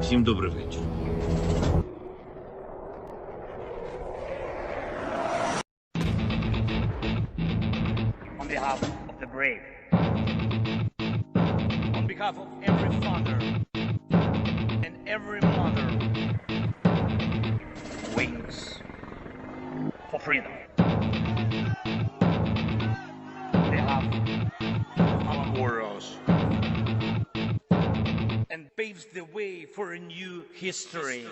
Всім добрий вечір. On behalf of the brave, on behalf of every father and every mother who waits for freedom, on behalf of our warriors, and paves the way for a new history.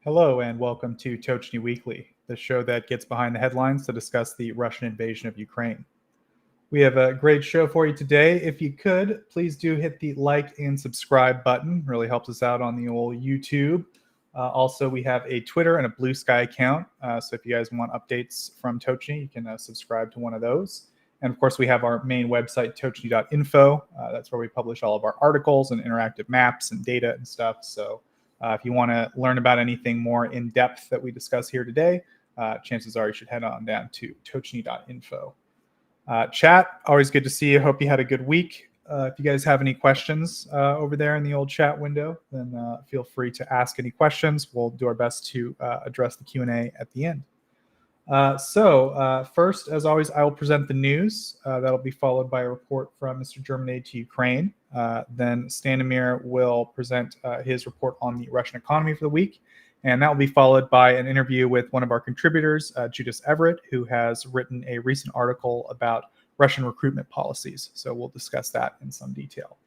Hello and welcome to Tochnyi Weekly, the show that gets behind the headlines to discuss the Russian invasion of Ukraine. We have a great show for you today. If you could, please do hit the like and subscribe button. Really helps us out on the old YouTube. Also, we have a Twitter and a Blue Sky account. So if you guys want updates from Tochnyi, you can subscribe to one of those. And of course, we have our main website, tochnyi.info. That's where we publish all of our articles and interactive maps and data and stuff. So if you want to learn about anything more in depth that we discuss here today, chances are you should head on down to tochnyi.info. Chat, always good to see you. Hope you had a good week. If you guys have any questions over there in the old chat window, then feel free to ask any questions. We'll do our best to address the Q&A at the end. First, as always, I will present the news. That'll be followed by a report from Mr. German Aid to Ukraine. Then Stanimir will present his report on the Russian economy for the week. And that will be followed by an interview with one of our contributors, Judas Everett, who has written a recent article about Russian recruitment policies. So we'll discuss that in some detail.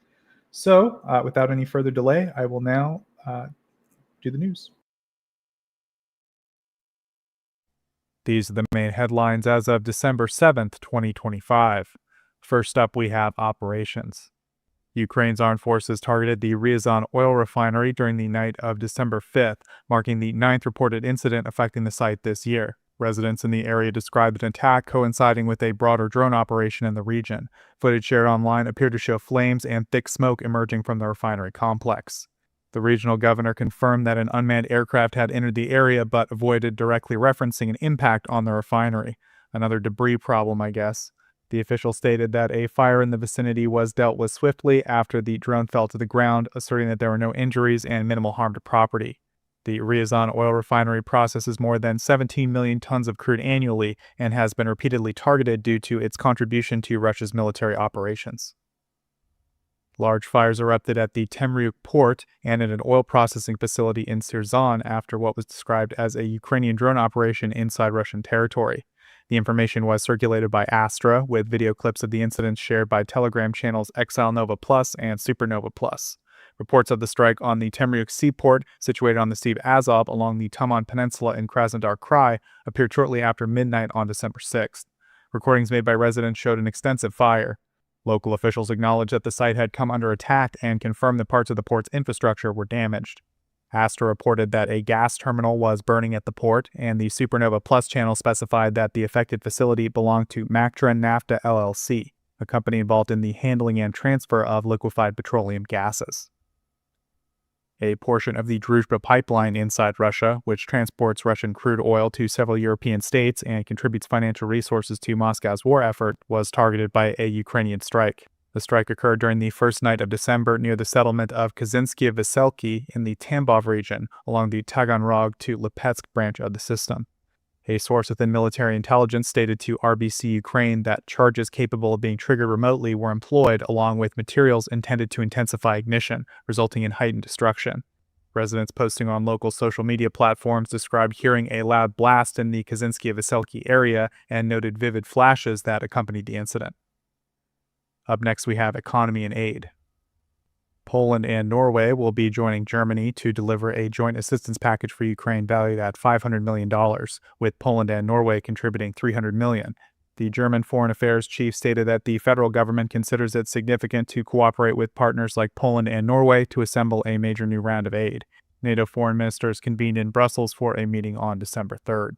So without any further delay, I will now do the news. These are the main headlines as of December 7th, 2025. First up, we have operations. Ukraine's armed forces targeted the Ryazan oil refinery during the night of December 5th, marking the 9th reported incident affecting the site this year. Residents in the area described an attack coinciding with a broader drone operation in the region. Footage shared online appeared to show flames and thick smoke emerging from the refinery complex. The regional governor confirmed that an unmanned aircraft had entered the area but avoided directly referencing an impact on the refinery. Another debris problem, I guess. The official stated that a fire in the vicinity was dealt with swiftly after the drone fell to the ground, asserting that there were no injuries and minimal harm to property. The Ryazan oil refinery processes more than 17 million tons of crude annually and has been repeatedly targeted due to its contribution to Russia's military operations. Large fires erupted at the Temryuk port and at an oil processing facility in Syrzan after what was described as a Ukrainian drone operation inside Russian territory. The information was circulated by Astra, with video clips of the incidents shared by Telegram channels Exile Nova Plus and Supernova Plus. Reports of the strike on the Temryuk seaport, situated on the Sea of Azov along the Taman Peninsula in Krasnodar Krai, appeared shortly after midnight on December 6th. Recordings made by residents showed an extensive fire. Local officials acknowledged that the site had come under attack and confirmed that parts of the port's infrastructure were damaged. Astra reported that a gas terminal was burning at the port, and the Supernova Plus channel specified that the affected facility belonged to Mactren Nafta LLC, a company involved in the handling and transfer of liquefied petroleum gases. A portion of the Druzhba pipeline inside Russia, which transports Russian crude oil to several European states and contributes financial resources to Moscow's war effort, was targeted by a Ukrainian strike. The strike occurred during the first night of December near the settlement of Kazynskie Veselki in the Tambov region, along the Taganrog to Lipetsk branch of the system. A source within military intelligence stated to RBC Ukraine that charges capable of being triggered remotely were employed along with materials intended to intensify ignition, resulting in heightened destruction. Residents posting on local social media platforms described hearing a loud blast in the Kazynskie Veselki area and noted vivid flashes that accompanied the incident. Up next, we have economy and aid. Poland and Norway will be joining Germany to deliver a joint assistance package for Ukraine valued at $500 million, with Poland and Norway contributing $300 million. The German Foreign Affairs chief stated that the federal government considers it significant to cooperate with partners like Poland and Norway to assemble a major new round of aid. NATO foreign ministers convened in Brussels for a meeting on December 3rd.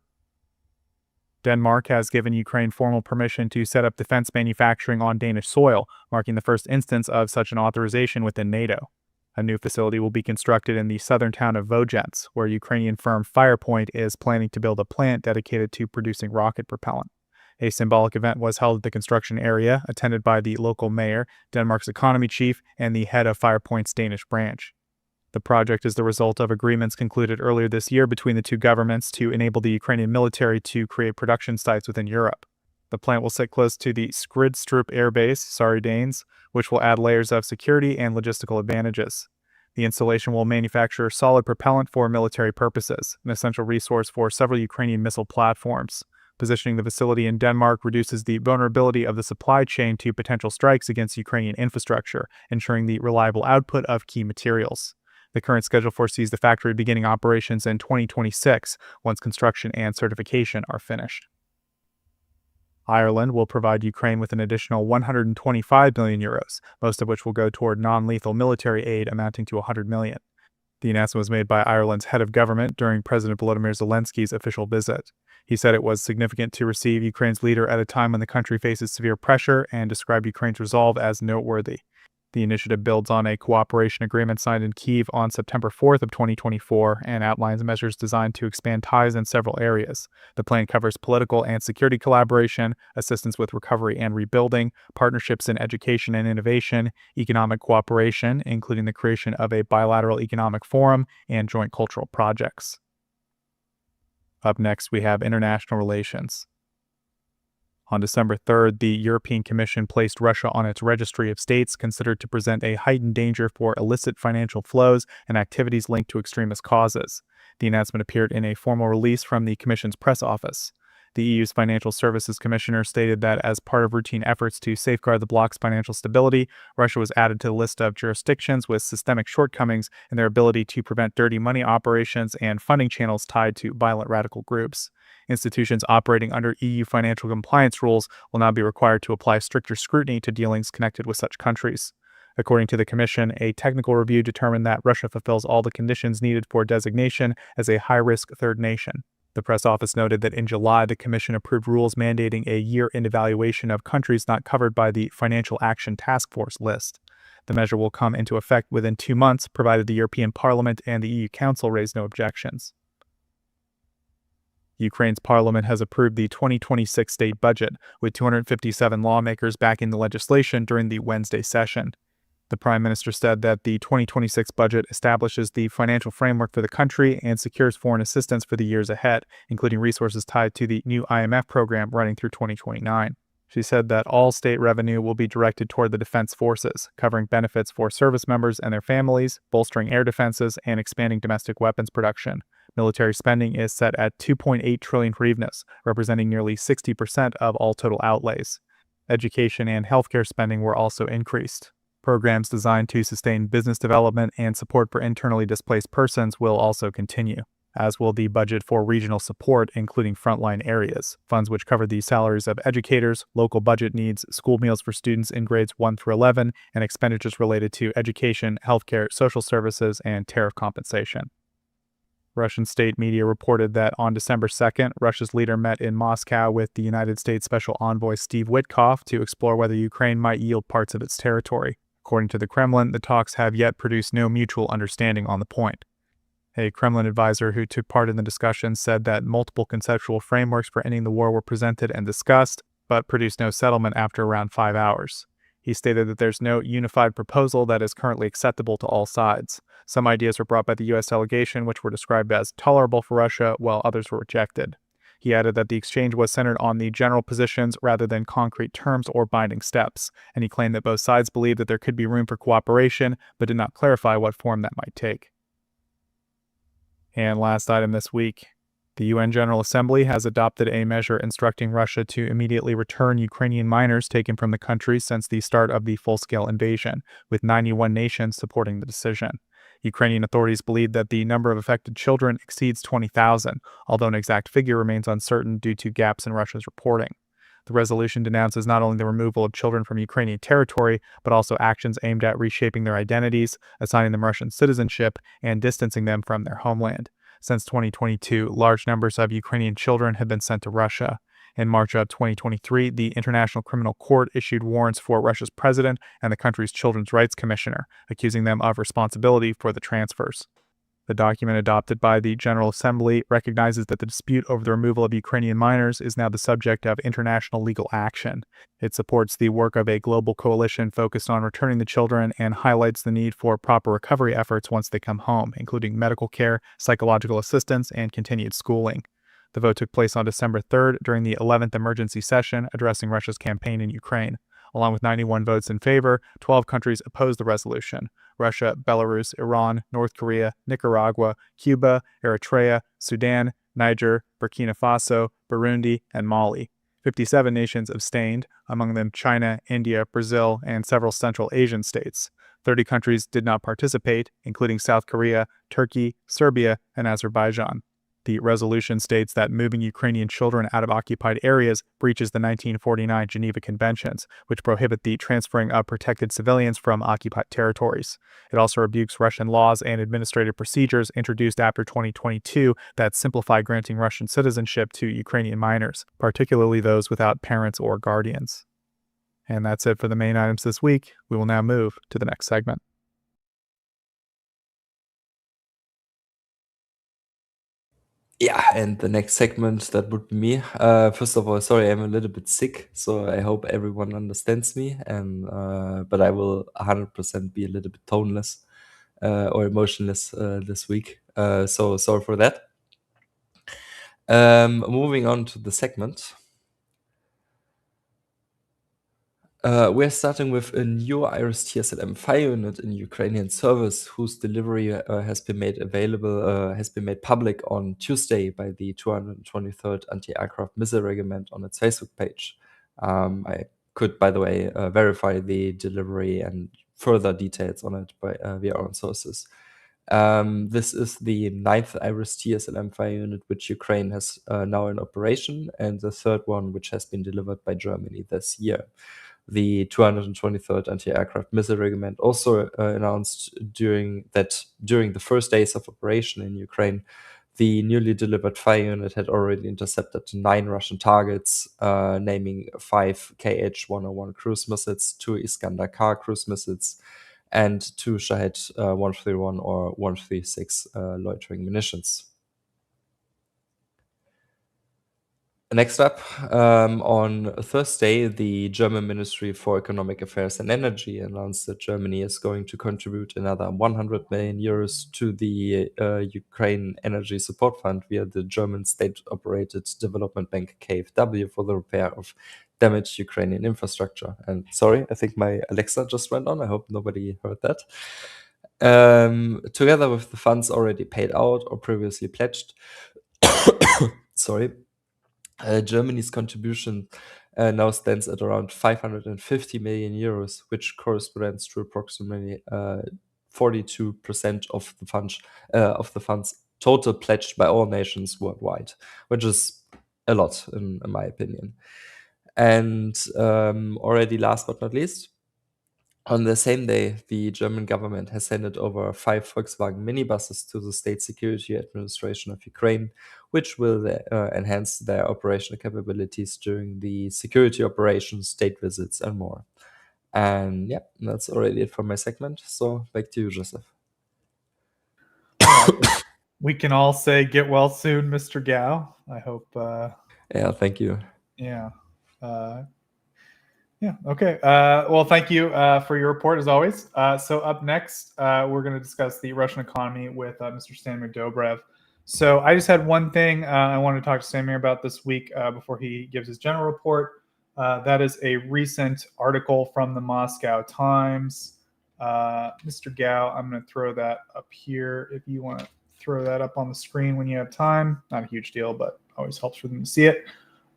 Denmark has given Ukraine formal permission to set up defense manufacturing on Danish soil, marking the first instance of such an authorization within NATO. A new facility will be constructed in the southern town of Vojens, where Ukrainian firm Firepoint is planning to build a plant dedicated to producing rocket propellant. A symbolic event was held at the construction area, attended by the local mayor, Denmark's economy chief, and the head of Firepoint's Danish branch. The project is the result of agreements concluded earlier this year between the two governments to enable the Ukrainian military to create production sites within Europe. The plant will sit close to the Skridstrup Air Base, sorry Danes, which will add layers of security and logistical advantages. The installation will manufacture solid propellant for military purposes, an essential resource for several Ukrainian missile platforms. Positioning the facility in Denmark reduces the vulnerability of the supply chain to potential strikes against Ukrainian infrastructure, ensuring the reliable output of key materials. The current schedule foresees the factory beginning operations in 2026, once construction and certification are finished. Ireland will provide Ukraine with an additional 125 million euros, most of which will go toward non-lethal military aid amounting to 100 million. The announcement was made by Ireland's head of government during President Volodymyr Zelensky's official visit. He said it was significant to receive Ukraine's leader at a time when the country faces severe pressure and described Ukraine's resolve as noteworthy. The initiative builds on a cooperation agreement signed in Kyiv on September 4th of 2024 and outlines measures designed to expand ties in several areas. The plan covers political and security collaboration, assistance with recovery and rebuilding, partnerships in education and innovation, economic cooperation, including the creation of a bilateral economic forum, and joint cultural projects. Up next, we have international relations. On December 3rd, the European Commission placed Russia on its registry of states considered to present a heightened danger for illicit financial flows and activities linked to extremist causes. The announcement appeared in a formal release from the Commission's press office. The EU's Financial Services Commissioner stated that as part of routine efforts to safeguard the bloc's financial stability, Russia was added to the list of jurisdictions with systemic shortcomings in their ability to prevent dirty money operations and funding channels tied to violent radical groups. Institutions operating under EU financial compliance rules will now be required to apply stricter scrutiny to dealings connected with such countries. According to the Commission, a technical review determined that Russia fulfills all the conditions needed for designation as a high-risk third nation. The press office noted that in July, the Commission approved rules mandating a year-end evaluation of countries not covered by the Financial Action Task Force list. The measure will come into effect within 2 months, provided the European Parliament and the EU Council raise no objections. Ukraine's parliament has approved the 2026 state budget, with 257 lawmakers backing the legislation during the Wednesday session. The Prime Minister said that the 2026 budget establishes the financial framework for the country and secures foreign assistance for the years ahead, including resources tied to the new IMF program running through 2029. She said that all state revenue will be directed toward the defense forces, covering benefits for service members and their families, bolstering air defenses, and expanding domestic weapons production. Military spending is set at 2.8 trillion hryvnias, representing nearly 60% of all total outlays. Education and healthcare spending were also increased. Programs designed to sustain business development and support for internally displaced persons will also continue, as will the budget for regional support, including frontline areas, funds which cover the salaries of educators, local budget needs, school meals for students in grades 1 through 11, and expenditures related to education, healthcare, social services, and tariff compensation. Russian state media reported that on December 2nd, Russia's leader met in Moscow with the United States Special Envoy Steve Witkoff to explore whether Ukraine might yield parts of its territory. According to the Kremlin, the talks have yet produced no mutual understanding on the point. A Kremlin advisor who took part in the discussion said that multiple conceptual frameworks for ending the war were presented and discussed, but produced no settlement after around 5 hours. He stated that there's no unified proposal that is currently acceptable to all sides. Some ideas were brought by the U.S. delegation, which were described as tolerable for Russia, while others were rejected. He added that the exchange was centered on the general positions rather than concrete terms or binding steps, and he claimed that both sides believed that there could be room for cooperation, but did not clarify what form that might take. And last item this week, the UN General Assembly has adopted a measure instructing Russia to immediately return Ukrainian minors taken from the country since the start of the full-scale invasion, with 91 nations supporting the decision. Ukrainian authorities believe that the number of affected children exceeds 20,000, although an exact figure remains uncertain due to gaps in Russia's reporting. The resolution denounces not only the removal of children from Ukrainian territory, but also actions aimed at reshaping their identities, assigning them Russian citizenship, and distancing them from their homeland. Since 2022, large numbers of Ukrainian children have been sent to Russia. In March of 2023, the International Criminal Court issued warrants for Russia's president and the country's Children's Rights Commissioner, accusing them of responsibility for the transfers. The document adopted by the General Assembly recognizes that the dispute over the removal of Ukrainian minors is now the subject of international legal action. It supports the work of a global coalition focused on returning the children and highlights the need for proper recovery efforts once they come home, including medical care, psychological assistance, and continued schooling. The vote took place on December 3rd during the 11th emergency session addressing Russia's campaign in Ukraine. Along with 91 votes in favor, 12 countries opposed the resolution. Russia, Belarus, Iran, North Korea, Nicaragua, Cuba, Eritrea, Sudan, Niger, Burkina Faso, Burundi, and Mali. 57 nations abstained, among them China, India, Brazil, and several Central Asian states. 30 countries did not participate, including South Korea, Turkey, Serbia, and Azerbaijan. The resolution states that moving Ukrainian children out of occupied areas breaches the 1949 Geneva Conventions, which prohibit the transferring of protected civilians from occupied territories. It also rebukes Russian laws and administrative procedures introduced after 2022 that simplify granting Russian citizenship to Ukrainian minors, particularly those without parents or guardians. And that's it for the main items this week. We will now move to the next segment. Yeah, and the next segment, that would be me. First of all, sorry, I'm a little bit sick, so I hope everyone understands me. And but I will 100% be a little bit toneless or emotionless this week. So sorry for that. Moving on to the segment. We're starting with a new IRIS TSLM fire unit in Ukrainian service, whose delivery has been made public on Tuesday by the 223rd Anti-Aircraft Missile Regiment on its Facebook page. I could, by the way, verify the delivery and further details on it via our own sources. This is the 9th IRIS TSLM fire unit which Ukraine has now in operation, and the third one which has been delivered by Germany this year. The 223rd Anti-Aircraft Missile Regiment also announced during the first days of operation in Ukraine, the newly delivered fire unit had already intercepted 9 Russian targets, naming 5 Kh-101 cruise missiles, 2 Iskander-K cruise missiles, and 2 Shahed 131 or 136 loitering munitions. Next up, on Thursday, the German Ministry for Economic Affairs and Energy announced that Germany is going to contribute another 100 million euros to the Ukraine Energy Support Fund via the German state-operated development bank KfW for the repair of damaged Ukrainian infrastructure. And sorry, I think my Alexa just went on. I hope nobody heard that. Together with the funds already paid out or previously pledged, sorry, Germany's contribution now stands at around 550 million euros, which corresponds to approximately 42% of the funds total pledged by all nations worldwide, which is a lot in my opinion. And already last but not least, on the same day, the German government has handed over 5 Volkswagen minibuses to the State Security Administration of Ukraine, which will enhance their operational capabilities during the security operations, state visits, and more. And yeah, that's already it for my segment. So back to you, Joseph. We can all say get well soon, Mr. Gao. I hope. Yeah, thank you. Yeah. Yeah. Okay. Well, thank you for your report as always. So up next, we're going to discuss the Russian economy with Mr. Stanimir Dobrev. So I just had one thing I wanted to talk to Stanimir about this week before he gives his general report. That is a recent article from the Moscow Times. Mr. Gao, I'm going to throw that up here if you want to throw that up on the screen when you have time. Not a huge deal, but always helps for them to see it.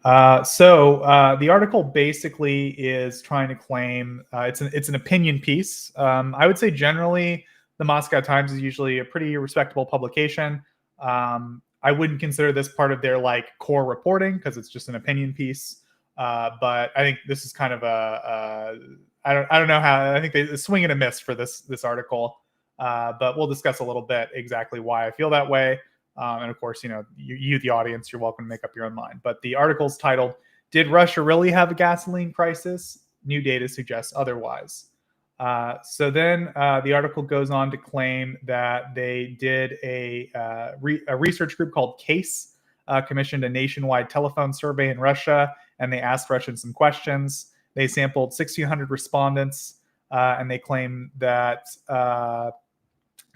So the article basically is trying to claim it's an opinion piece. I would say generally the Moscow Times is usually a pretty respectable publication. I wouldn't consider this part of their like core reporting because it's just an opinion piece. But I think this is kind of I don't know how. I think they swing and a miss for this article. But we'll discuss a little bit exactly why I feel that way. And of course, you, the audience, you're welcome to make up your own mind. But the article's titled, "Did Russia Really Have a Gasoline Crisis? New Data Suggests Otherwise." So then the article goes on to claim that they did a research group called CASE, commissioned a nationwide telephone survey in Russia, and they asked Russians some questions. They sampled 1,600 respondents, and they claim that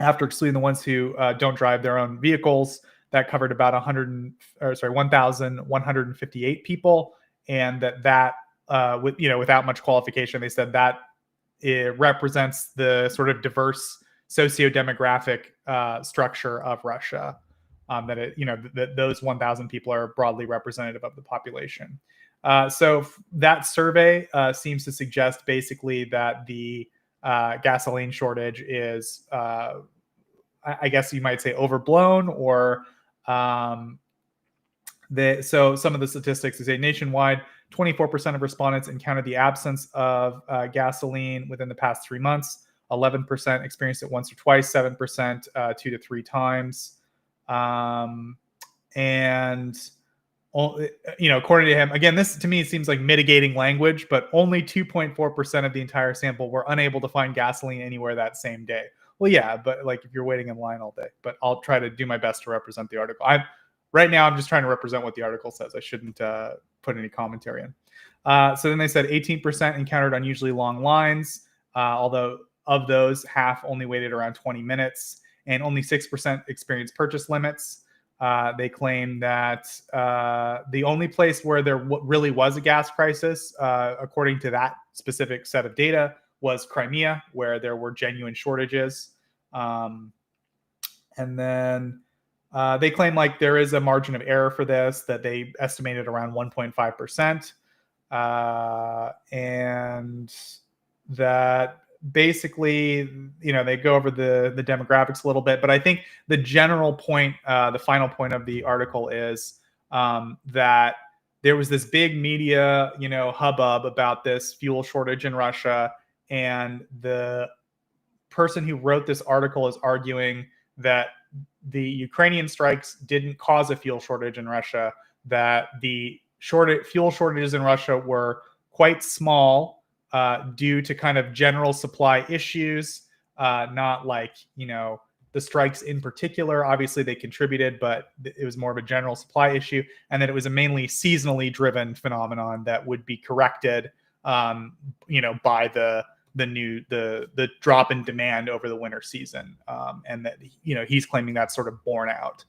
after excluding the ones who don't drive their own vehicles, that covered about 1,158 people, and that without much qualification, they said that it represents the sort of diverse socio-demographic structure of Russia. That those 1,000 people are broadly representative of the population. So that survey seems to suggest basically that the gasoline shortage is, I guess you might say, overblown, or so some of the statistics is a nationwide 24% of respondents encountered the absence of gasoline within the past 3 months. 11% experienced it once or twice. 7% 2 to 3 times. And according to him, again, this to me seems like mitigating language, but only 2.4% of the entire sample were unable to find gasoline anywhere that same day. Well, yeah, but like if you're waiting in line all day. But I'll try to do my best to represent the article. Right now, I'm just trying to represent what the article says. I shouldn't put any commentary in. So then they said 18% encountered unusually long lines, although of those, half only waited around 20 minutes, and only 6% experienced purchase limits. They claim that the only place where there really was a gas crisis, according to that specific set of data, was Crimea, where there were genuine shortages. And then they claim like there is a margin of error for this, that they estimated around 1.5%. And that basically, they go over the demographics a little bit, but I think the general point, the final point of the article is that there was this big media, hubbub about this fuel shortage in Russia, and the person who wrote this article is arguing that the Ukrainian strikes didn't cause a fuel shortage in Russia, that the fuel shortages in Russia were quite small, due to kind of general supply issues, not like, the strikes in particular. Obviously, they contributed, but it was more of a general supply issue, and that it was a mainly seasonally driven phenomenon that would be corrected, by the drop in demand over the winter season, and that he's claiming that's sort of borne out.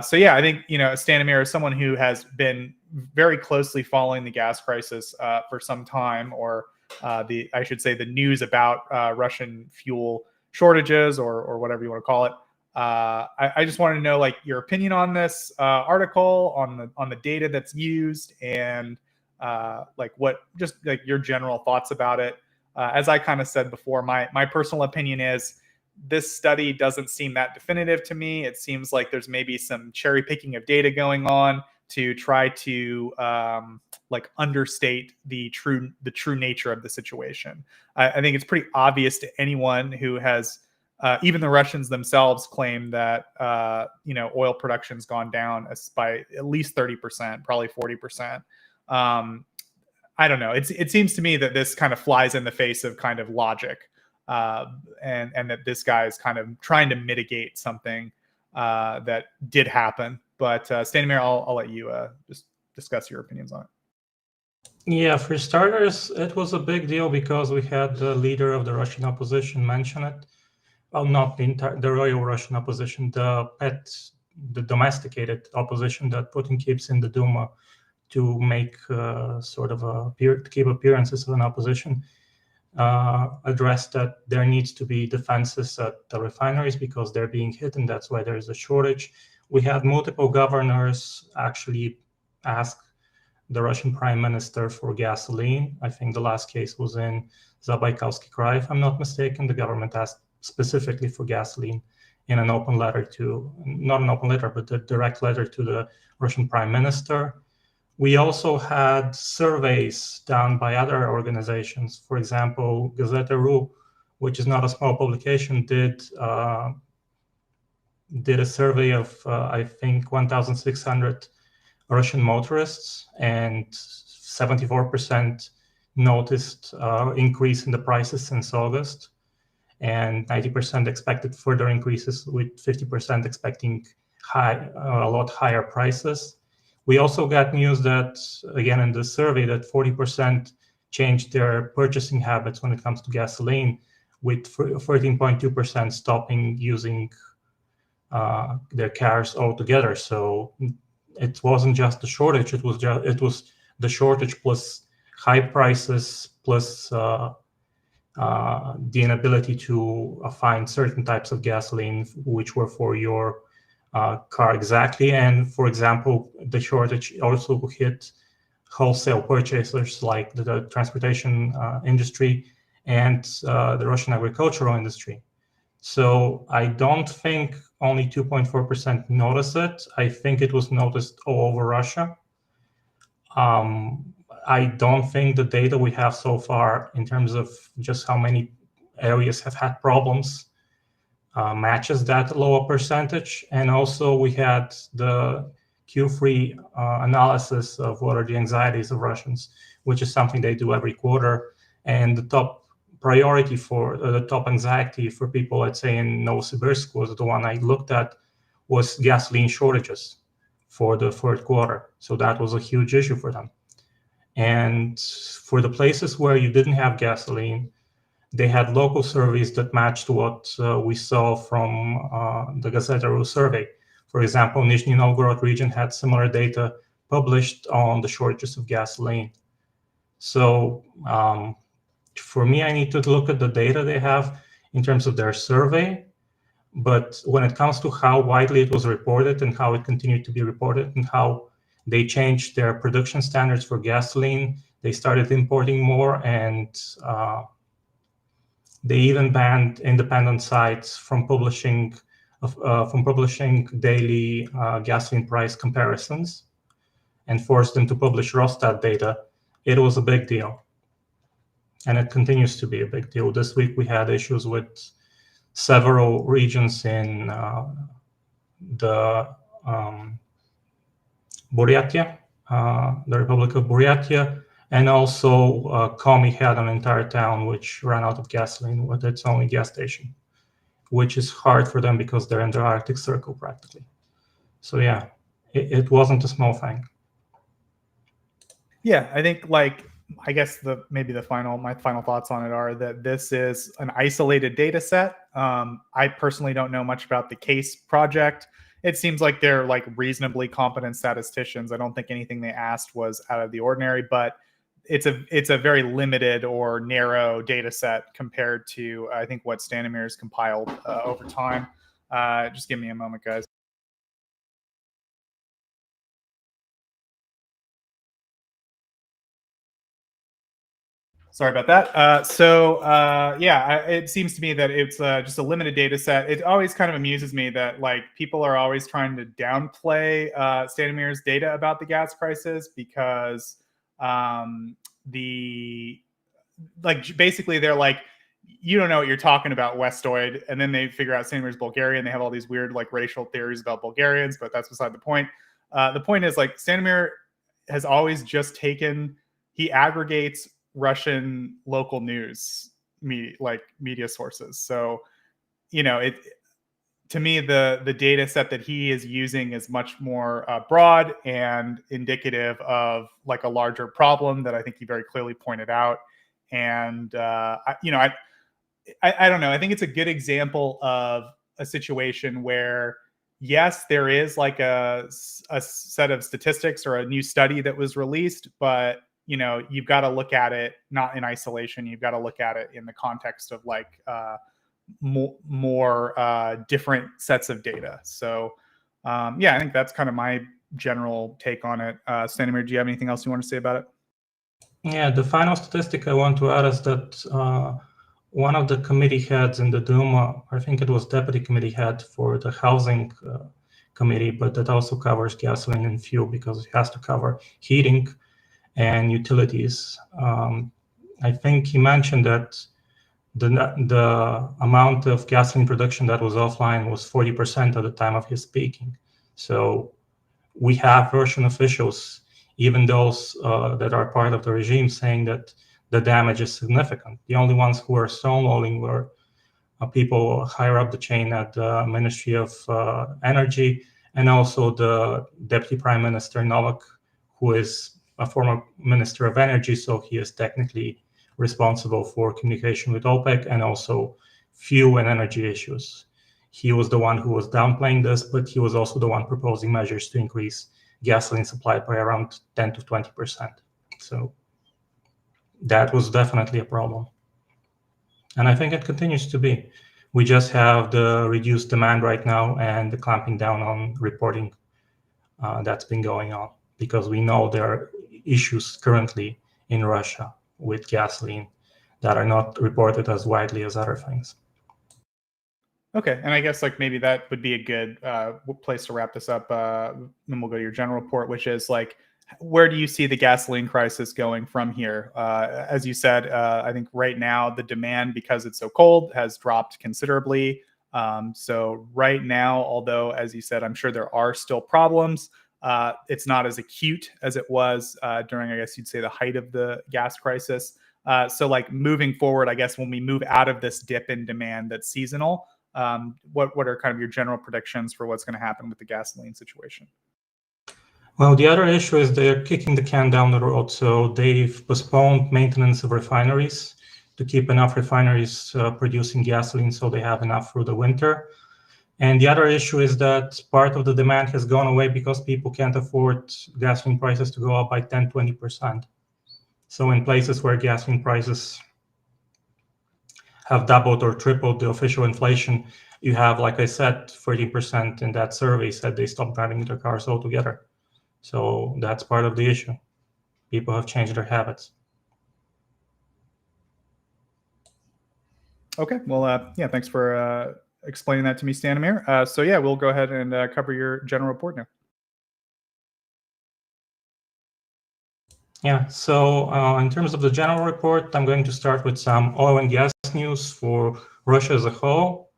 So yeah, I think Stanimir is someone who has been very closely following the gas crisis for some time, or I should say the news about Russian fuel shortages, or whatever you want to call it. I just wanted to know like your opinion on this article, on the data that's used, and like your general thoughts about it. As I kind of said before, my personal opinion is this study doesn't seem that definitive to me. It seems like there's maybe some cherry picking of data going on to try to understate the true nature of the situation. I think it's pretty obvious to anyone who has, even the Russians themselves claim that oil production's gone down by at least 30%, probably 40%. I don't know. It seems to me that this kind of flies in the face of kind of logic, and that this guy is kind of trying to mitigate something that did happen. But Stanimir, I'll let you just discuss your opinions on it. Yeah, for starters, it was a big deal because we had the leader of the Russian opposition mention it. Well, not the royal Russian opposition, the domesticated opposition that Putin keeps in the Duma to make to keep appearances of an opposition, addressed that there needs to be defenses at the refineries because they're being hit, and that's why there is a shortage. We had multiple governors actually ask the Russian prime minister for gasoline. I think the last case was in Zabaikalsky Krai, if I'm not mistaken. The government asked specifically for gasoline in an open letter not an open letter, but a direct letter to the Russian prime minister. We also had surveys done by other organizations. For example, Gazeta.ru, which is not a small publication, did a survey of, I think, 1,600 Russian motorists, and 74% noticed increase in the prices since August, and 90% expected further increases, with 50% expecting a lot higher prices. We also got news that, again, in the survey, that 40% changed their purchasing habits when it comes to gasoline, with 13.2% stopping using their cars altogether. So it wasn't just the shortage; it was the shortage plus high prices plus the inability to find certain types of gasoline which were for your car exactly. And for example, the shortage also hit wholesale purchasers like the transportation industry and the Russian agricultural industry. So I don't think only 2.4% noticed it. I think it was noticed all over Russia. I don't think the data we have so far in terms of just how many areas have had problems matches that lower percentage. And also we had the Q3 analysis of what are the anxieties of Russians, which is something they do every quarter. And the top priority for the top anxiety for people, let's say in Novosibirsk, was the one I looked at, was gasoline shortages for the third quarter. So that was a huge issue for them. And for the places where you didn't have gasoline, they had local surveys that matched what we saw from the Gazeta.ru survey. For example, Nizhny Novgorod region had similar data published on the shortages of gasoline. So for me, I need to look at the data they have in terms of their survey. But when it comes to how widely it was reported and how it continued to be reported and how they changed their production standards for gasoline, they started importing more, and they even banned independent sites from publishing daily gasoline price comparisons and forced them to publish Rostat data. It was a big deal, and it continues to be a big deal. This week we had issues with several regions in the Buryatia, the Republic of Buryatia, and also Komi had an entire town which ran out of gasoline with its only gas station, which is hard for them because they're in the Arctic Circle practically. So yeah, it wasn't a small thing. Yeah, I think I guess my final thoughts on it are that this is an isolated data set. I personally don't know much about the case project. It seems like they're reasonably competent statisticians. I don't think anything they asked was out of the ordinary, but it's a very limited or narrow data set compared to I think what Stanimir has compiled over time. Just give me a moment, guys. Sorry about that. It seems to me that it's just a limited data set. It always kind of amuses me that people are always trying to downplay Stanimir's data about the gas prices because basically they're like, you don't know what you're talking about, Westoid, and then they figure out Stanimir's Bulgarian. They have all these weird racial theories about Bulgarians, but that's beside the point. The point is Stanimir has always just he aggregates Russian local news media sources. So, to me, the data set that he is using is much more broad and indicative of a larger problem that I think he very clearly pointed out. And I don't know. I think it's a good example of a situation where, yes, there is a set of statistics or a new study that was released, but you've got to look at it not in isolation. You've got to look at it in the context of more different sets of data. So I think that's kind of my general take on it. Stanimir, do you have anything else you want to say about it? Yeah, the final statistic I want to add is that one of the committee heads in the Duma, I think it was deputy committee head for the housing committee, but that also covers gasoline and fuel because it has to cover heating and utilities. I think he mentioned that the amount of gasoline production that was offline was 40% at the time of his speaking. So we have Russian officials, even those that are part of the regime, saying that the damage is significant. The only ones who were stonewalling were people higher up the chain at the Ministry of Energy, and also the Deputy Prime Minister Novak, who is a former Minister of Energy, so he is technically responsible for communication with OPEC and also fuel and energy issues. He was the one who was downplaying this, but he was also the one proposing measures to increase gasoline supply by around 10 to 20%. So that was definitely a problem. And I think it continues to be. We just have the reduced demand right now and the clamping down on reporting that's been going on, because we know there are issues currently in Russia with gasoline that are not reported as widely as other things. Okay, and I guess like maybe that would be a good place to wrap this up. Then we'll go to your general report, which is like, where do you see the gasoline crisis going from here? As you said, I think right now the demand, because it's so cold, has dropped considerably. So right now, although, as you said, I'm sure there are still problems, it's not as acute as it was during, I guess you'd say, the height of the gas crisis. So like moving forward, I guess when we move out of this dip in demand that's seasonal, what are kind of your general predictions for what's going to happen with the gasoline situation? Well, the other issue is they're kicking the can down the road. So they've postponed maintenance of refineries to keep enough refineries producing gasoline so they have enough through the winter. And the other issue is that part of the demand has gone away because people can't afford gasoline prices to go up by 10, 20%. So in places where gasoline prices have doubled or tripled the official inflation, you have, like I said, 30% in that survey said they stopped driving their cars altogether. So that's part of the issue. People have changed their habits. Okay, well, yeah, thanks for explaining that to me, Stanimir. So yeah, we'll go ahead and cover your general report now. Yeah, so in terms of the general report, I'm going to start with some oil and gas news for Russia as a whole.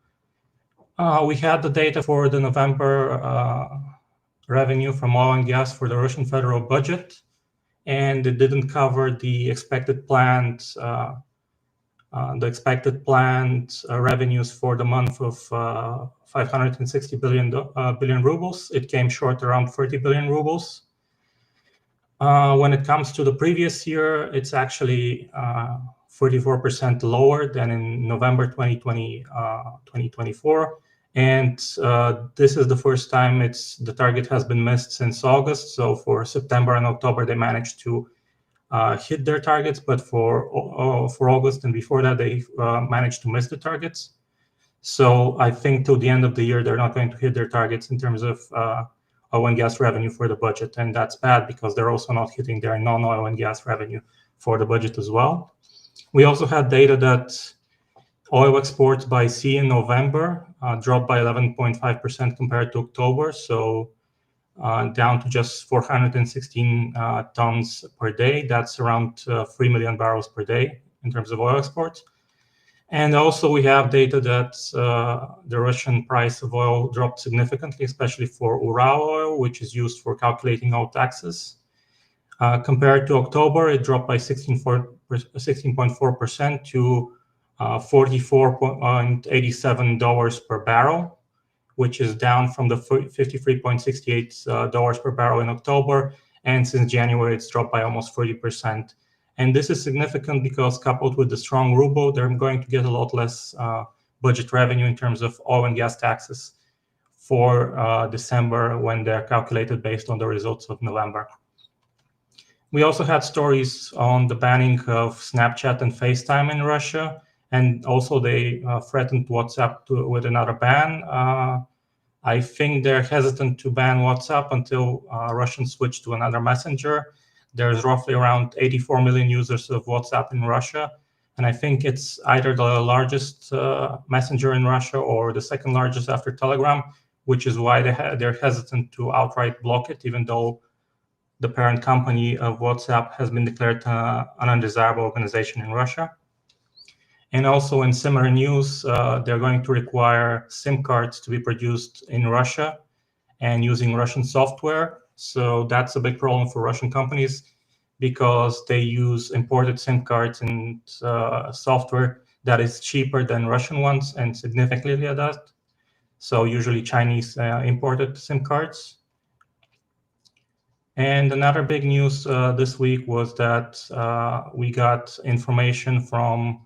We had the data for the November revenue from oil and gas for the Russian federal budget, and it didn't cover the expected planned revenues for the month of 560 billion rubles. It came short around 30 billion rubles. When it comes to the previous year, it's actually 44% lower than in November 2024. And this is the first time the target has been missed since August. So for September and October, they managed to hit their targets, but for August and before that, they managed to miss the targets. So I think till the end of the year, they're not going to hit their targets in terms of oil and gas revenue for the budget. And that's bad because they're also not hitting their non-oil and gas revenue for the budget as well. We also had data that oil exports by sea in November dropped by 11.5% compared to October. So down to just 416 tons per day. That's around 3 million barrels per day in terms of oil exports. And also we have data that the Russian price of oil dropped significantly, especially for Ural oil, which is used for calculating all taxes. Compared to October, it dropped by 16.4% to $44.87 per barrel, which is down from the $53.68 per barrel in October. And since January, it's dropped by almost 30%. And this is significant because coupled with the strong ruble, they're going to get a lot less budget revenue in terms of oil and gas taxes for December when they're calculated based on the results of November. We also had stories on the banning of Snapchat and FaceTime in Russia. And also they threatened WhatsApp with another ban. I think they're hesitant to ban WhatsApp until Russians switch to another messenger. There's roughly around 84 million users of WhatsApp in Russia. And I think it's either the largest messenger in Russia or the second largest after Telegram, which is why they're hesitant to outright block it, even though the parent company of WhatsApp has been declared an undesirable organization in Russia. And also in similar news, they're going to require SIM cards to be produced in Russia and using Russian software. So that's a big problem for Russian companies because they use imported SIM cards and software that is cheaper than Russian ones and significantly that. So usually Chinese imported SIM cards. And another big news this week was that we got information from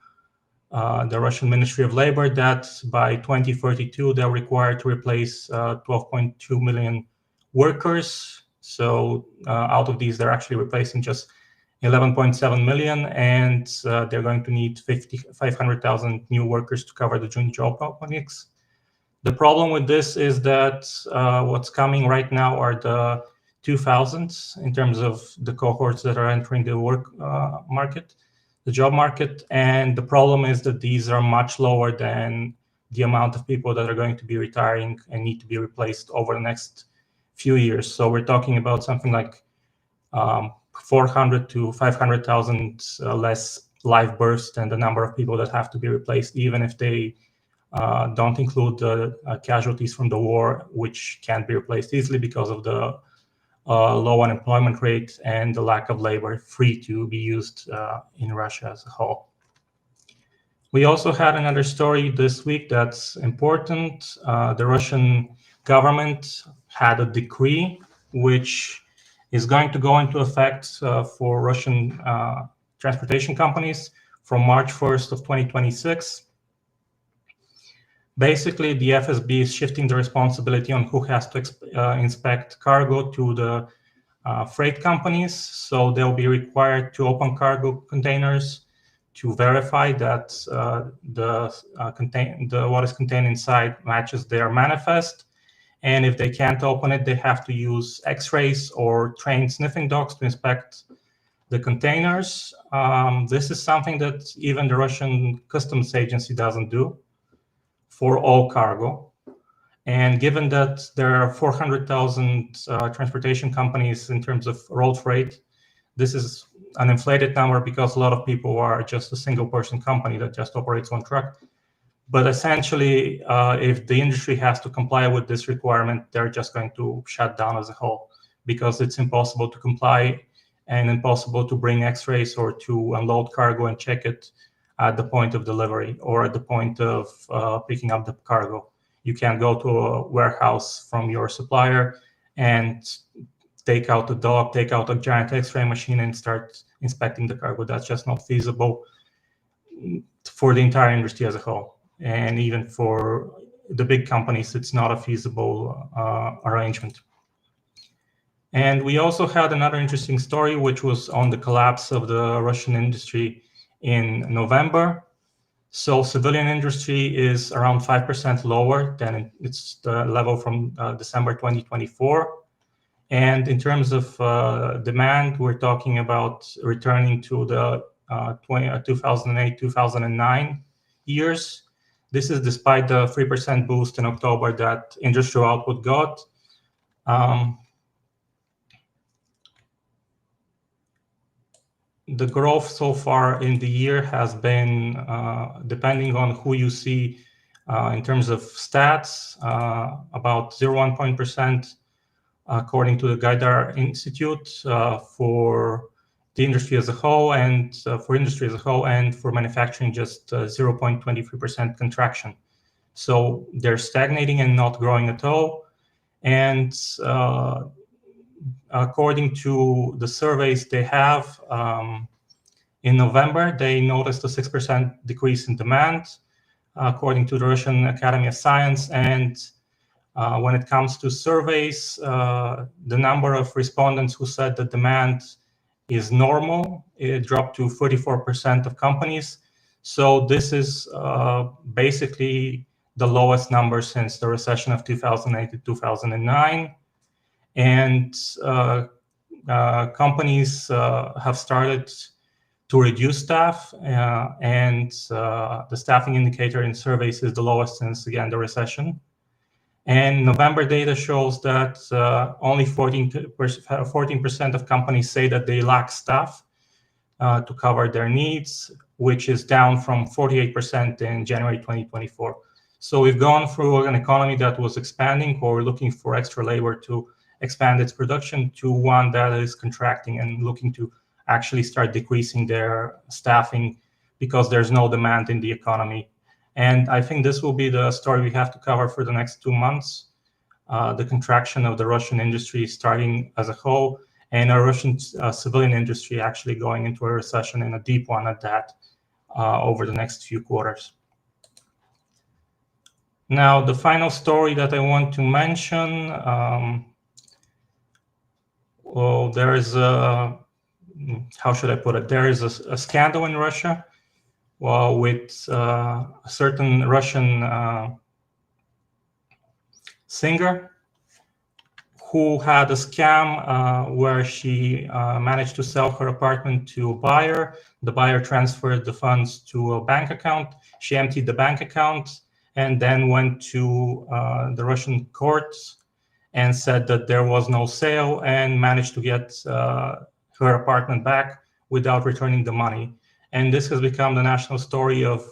the Russian Ministry of Labor that by 2032 they're required to replace 12.2 million workers. So out of these, they're actually replacing just 11.7 million, and they're going to need 500,000 new workers to cover the joint job openings. The problem with this is that what's coming right now are the 2000s in terms of the cohorts that are entering the work market, the job market. And the problem is that these are much lower than the amount of people that are going to be retiring and need to be replaced over the next few years. So we're talking about something like 400 to 500,000 less live births than the number of people that have to be replaced, even if they don't include the casualties from the war, which can't be replaced easily because of the low unemployment rate and the lack of labor free to be used in Russia as a whole. We also had another story this week that's important. The Russian government had a decree which is going to go into effect for Russian transportation companies from March 1st of 2026. Basically, the FSB is shifting the responsibility on who has to inspect cargo to the freight companies. So they'll be required to open cargo containers to verify that what is contained inside matches their manifest. And if they can't open it, they have to use X-rays or trained sniffing dogs to inspect the containers. This is something that even the Russian customs agency doesn't do for all cargo. And given that there are 400,000 transportation companies in terms of road freight, this is an inflated number because a lot of people are just a single person company that just operates one truck. But essentially, if the industry has to comply with this requirement, they're just going to shut down as a whole because it's impossible to comply and impossible to bring X-rays or to unload cargo and check it at the point of delivery or at the point of picking up the cargo. You can't go to a warehouse from your supplier and take out a dog, take out a giant X-ray machine and start inspecting the cargo. That's just not feasible for the entire industry as a whole. And even for the big companies, it's not a feasible arrangement. And we also had another interesting story, which was on the collapse of the Russian industry in November. So civilian industry is around 5% lower than its level from December 2024. And in terms of demand, we're talking about returning to the 2008, 2009 years. This is despite the 3% boost in October that industrial output got. The growth so far in the year has been, depending on who you see in terms of stats, about 0.1% according to the Gaidar Institute for the industry as a whole, and for industry as a whole, and for manufacturing just 0.23% contraction. So they're stagnating and not growing at all. And according to the surveys they have, in November, they noticed a 6% decrease in demand, according to the Russian Academy of Science. And when it comes to surveys, the number of respondents who said that demand is normal, it dropped to 34% of companies. So this is basically the lowest number since the recession of 2008 to 2009. And companies have started to reduce staff, and the staffing indicator in surveys is the lowest since, again, the recession. And November data shows that only 14% of companies say that they lack staff to cover their needs, which is down from 48% in January 2024. So we've gone through an economy that was expanding or looking for extra labor to expand its production to one that is contracting and looking to actually start decreasing their staffing because there's no demand in the economy. And I think this will be the story we have to cover for the next 2 months. The contraction of the Russian industry starting as a whole, and a Russian civilian industry actually going into a recession, and a deep one at that, over the next few quarters. Now, the final story that I want to mention, well, there is a, how should I put it? There is a scandal in Russia, well, with a certain Russian singer who had a scam where she managed to sell her apartment to a buyer. The buyer transferred the funds to a bank account. She emptied the bank account and then went to the Russian courts and said that there was no sale, and managed to get her apartment back without returning the money. And this has become the national story of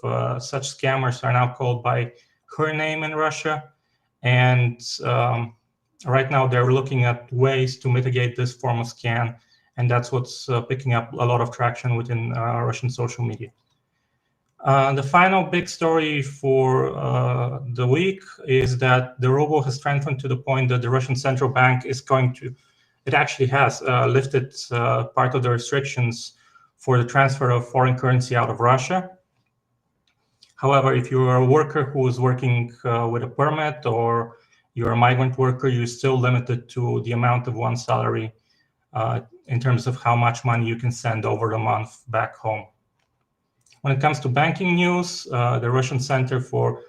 such scammers are now called by her name in Russia. And right now they're looking at ways to mitigate this form of scam, and that's what's picking up a lot of traction within Russian social media. The final big story for the week is that the ruble has strengthened to the point that the Russian central bank is going to, it actually has lifted part of the restrictions for the transfer of foreign currency out of Russia. However, if you are a worker who is working with a permit, or you're a migrant worker, you're still limited to the amount of one salary in terms of how much money you can send over a month back home. When it comes to banking news, the Russian Center for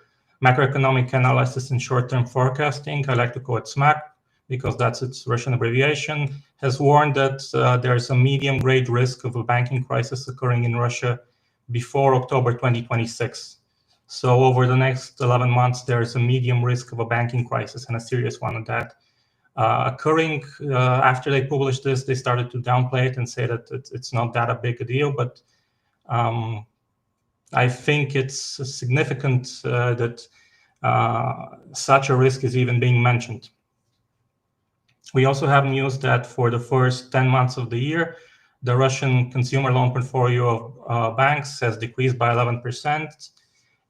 Macroeconomic Analysis and Short-Term Forecasting, I like to call it SMAC because that's its Russian abbreviation, has warned that there's a medium-grade risk of a banking crisis occurring in Russia before October 2026. So over the next 11 months, there's a medium risk of a banking crisis, and a serious one at that. Occurring after they published this, they started to downplay it and say that it's not that a big a deal, but I think it's significant that such a risk is even being mentioned. We also have news that for the first 10 months of the year, the Russian consumer loan portfolio of banks has decreased by 11%,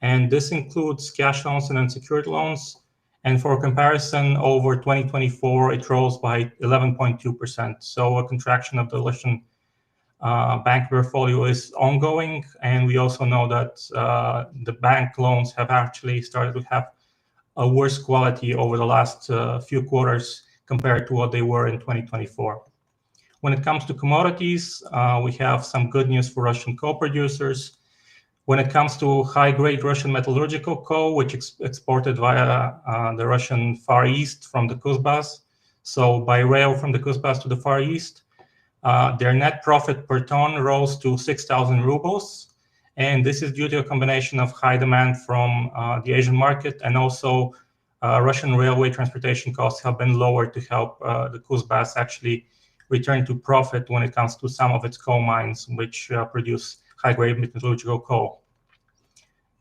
and this includes cash loans and unsecured loans. And for comparison, over 2024, it rose by 11.2%. So a contraction of the Russian bank portfolio is ongoing, and we also know that the bank loans have actually started to have a worse quality over the last few quarters compared to what they were in 2024. When it comes to commodities, we have some good news for Russian coal producers. When it comes to high-grade Russian metallurgical coal, which is exported via the Russian Far East from the Kuzbas, so by rail from the Kuzbas to the Far East, their net profit per ton rose to 6,000 rubles. And this is due to a combination of high demand from the Asian market, and also Russian railway transportation costs have been lowered to help the Kuzbas actually return to profit when it comes to some of its coal mines, which produce high-grade metallurgical coal.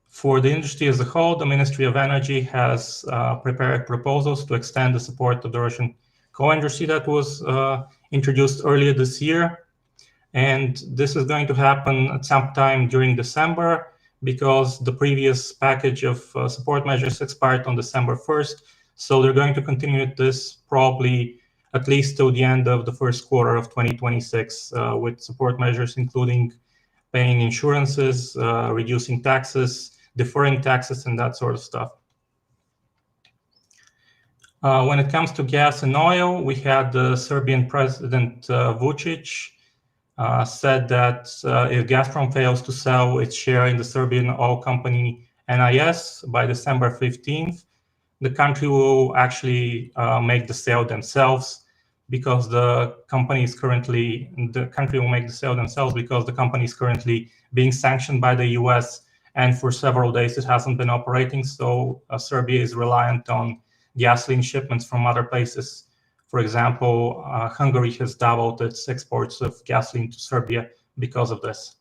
For the industry as a whole, the Ministry of Energy has prepared proposals to extend the support of the Russian coal industry that was introduced earlier this year. And this is going to happen at some time during December, because the previous package of support measures expired on December 1st. So they're going to continue this probably at least till the end of the first quarter of 2026 with support measures including paying insurances, reducing taxes, deferring taxes, and that sort of stuff. When it comes to gas and oil, we had the Serbian President Vučić said that if Gazprom fails to sell its share in the Serbian oil company NIS by December 15th, the country will actually make the sale themselves, because the country will make the sale themselves because the company is currently being sanctioned by the US, and for several days it hasn't been operating. So Serbia is reliant on gasoline shipments from other places. For example, Hungary has doubled its exports of gasoline to Serbia because of this.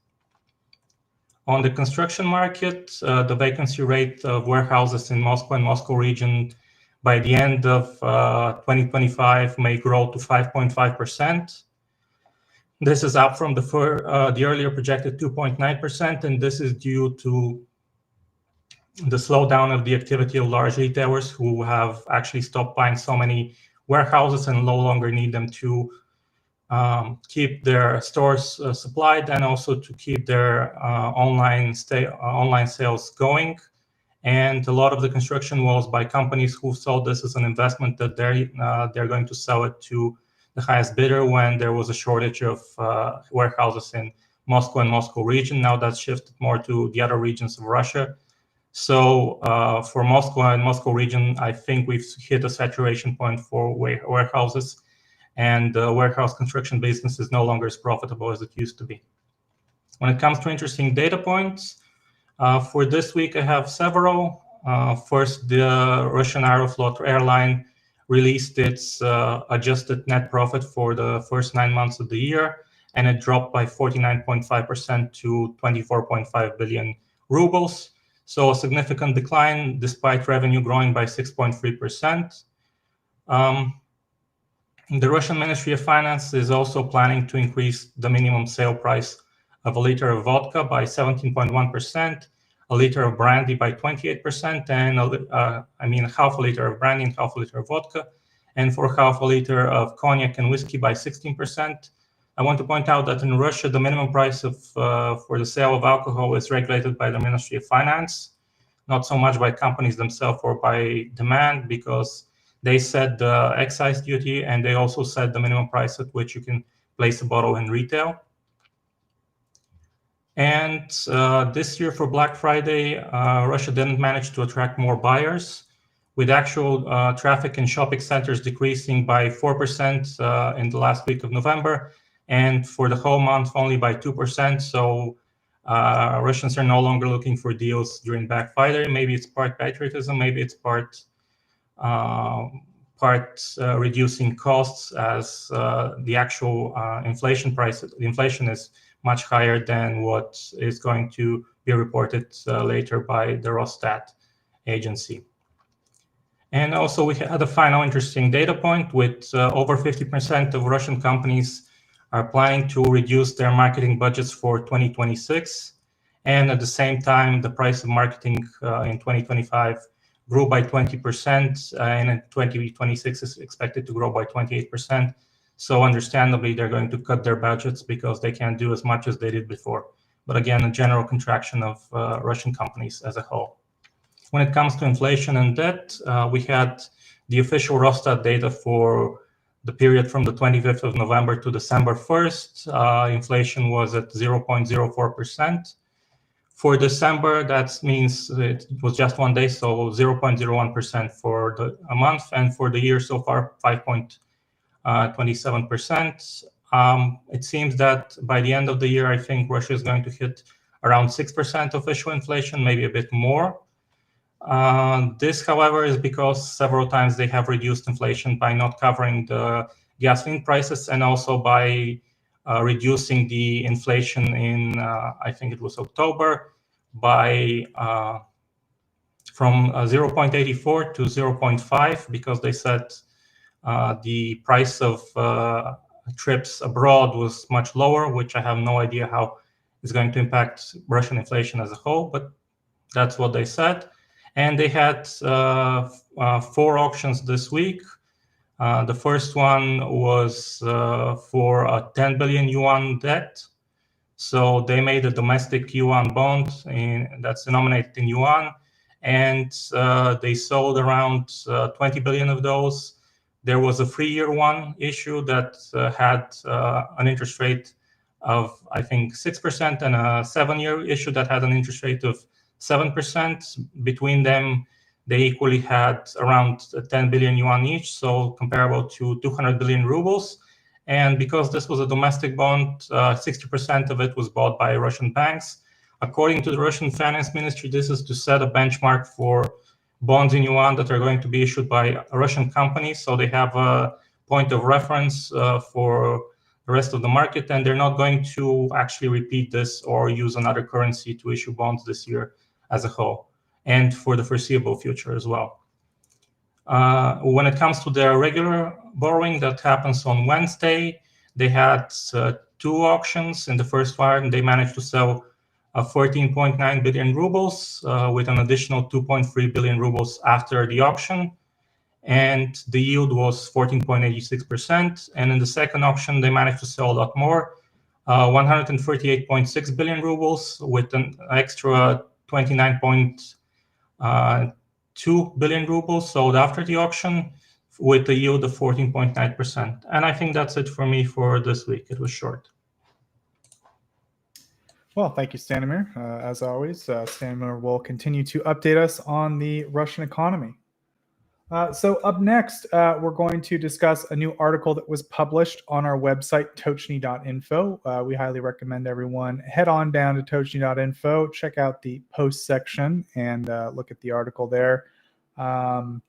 On the construction market, the vacancy rate of warehouses in Moscow and Moscow region by the end of 2025 may grow to 5.5%. This is up from the earlier projected 2.9%, and this is due to the slowdown of the activity of large retailers who have actually stopped buying so many warehouses and no longer need them to keep their stores supplied, and also to keep their online sales going. And a lot of the construction was by companies who saw this as an investment, that they're going to sell it to the highest bidder when there was a shortage of warehouses in Moscow and Moscow region. Now that's shifted more to the other regions of Russia. So for Moscow and Moscow region, I think we've hit a saturation point for warehouses, and the warehouse construction business is no longer as profitable as it used to be. When it comes to interesting data points, for this week, I have several. First, the Russian Aeroflot airline released its adjusted net profit for the first 9 months of the year, and it dropped by 49.5% to 24.5 billion rubles. So a significant decline despite revenue growing by 6.3%. The Russian Ministry of Finance is also planning to increase the minimum sale price of a liter of vodka by 17.1%, a liter of brandy by 28%, and half a liter of brandy and half a liter of vodka, and for half a liter of cognac and whiskey by 16%. I want to point out that in Russia, the minimum price for the sale of alcohol is regulated by the Ministry of Finance, not so much by companies themselves or by demand, because they set the excise duty, and they also set the minimum price at which you can place a bottle in retail. And this year for Black Friday, Russia didn't manage to attract more buyers, with actual traffic in shopping centers decreasing by 4% in the last week of November, and for the whole month only by 2%. So Russians are no longer looking for deals during Black Friday. Maybe it's part patriotism, maybe it's part reducing costs, as the actual inflation is much higher than what is going to be reported later by the Rosstat agency. And also we had a final interesting data point with over 50% of Russian companies are planning to reduce their marketing budgets for 2026. And at the same time, the price of marketing in 2025 grew by 20%, and in 2026 is expected to grow by 28%. So understandably, they're going to cut their budgets because they can't do as much as they did before. But again, a general contraction of Russian companies as a whole. When it comes to inflation and debt, we had the official Rosstat data for the period from the 25th of November to December 1st. Inflation was at 0.04%. For December, that means it was just 1 day, so 0.01% for a month, and for the year so far, 5.27%. It seems that by the end of the year, I think Russia is going to hit around 6% official inflation, maybe a bit more. This, however, is because several times they have reduced inflation by not covering the gasoline prices, and also by reducing the inflation in, I think it was October, by from 0.84 to 0.5, because they said the price of trips abroad was much lower, which I have no idea how is going to impact Russian inflation as a whole, but that's what they said. And they had 4 auctions this week. The first one was for a 10 billion yuan debt. So they made a domestic yuan bond that's denominated in yuan, and they sold around 20 billion of those. There was a 3-year one issue that had an interest rate of, I think, 6%, and a 7-year issue that had an interest rate of 7%. Between them, they equally had around 10 billion yuan each, so comparable to 200 billion rubles. And because this was a domestic bond, 60% of it was bought by Russian banks. According to the Russian Finance Ministry, this is to set a benchmark for bonds in yuan that are going to be issued by Russian companies. So they have a point of reference for the rest of the market, and they're not going to actually repeat this or use another currency to issue bonds this year as a whole, and for the foreseeable future as well. When it comes to their regular borrowing that happens on Wednesday, they had two auctions. In the first one, they managed to sell 14.9 billion rubles with an additional 2.3 billion rubles after the auction. And the yield was 14.86%. And in the second auction, they managed to sell a lot more, 138.6 billion rubles with an extra 29.2 billion rubles sold after the auction with a yield of 14.9%. And I think that's it for me for this week. It was short. Well, thank you, Stanimir. As always, Stanimir will continue to update us on the Russian economy. So up next, we're going to discuss a new article that was published on our website, Tochnyi.info. We highly recommend everyone head on down to Tochnyi.info, check out the post section, and look at the article there, when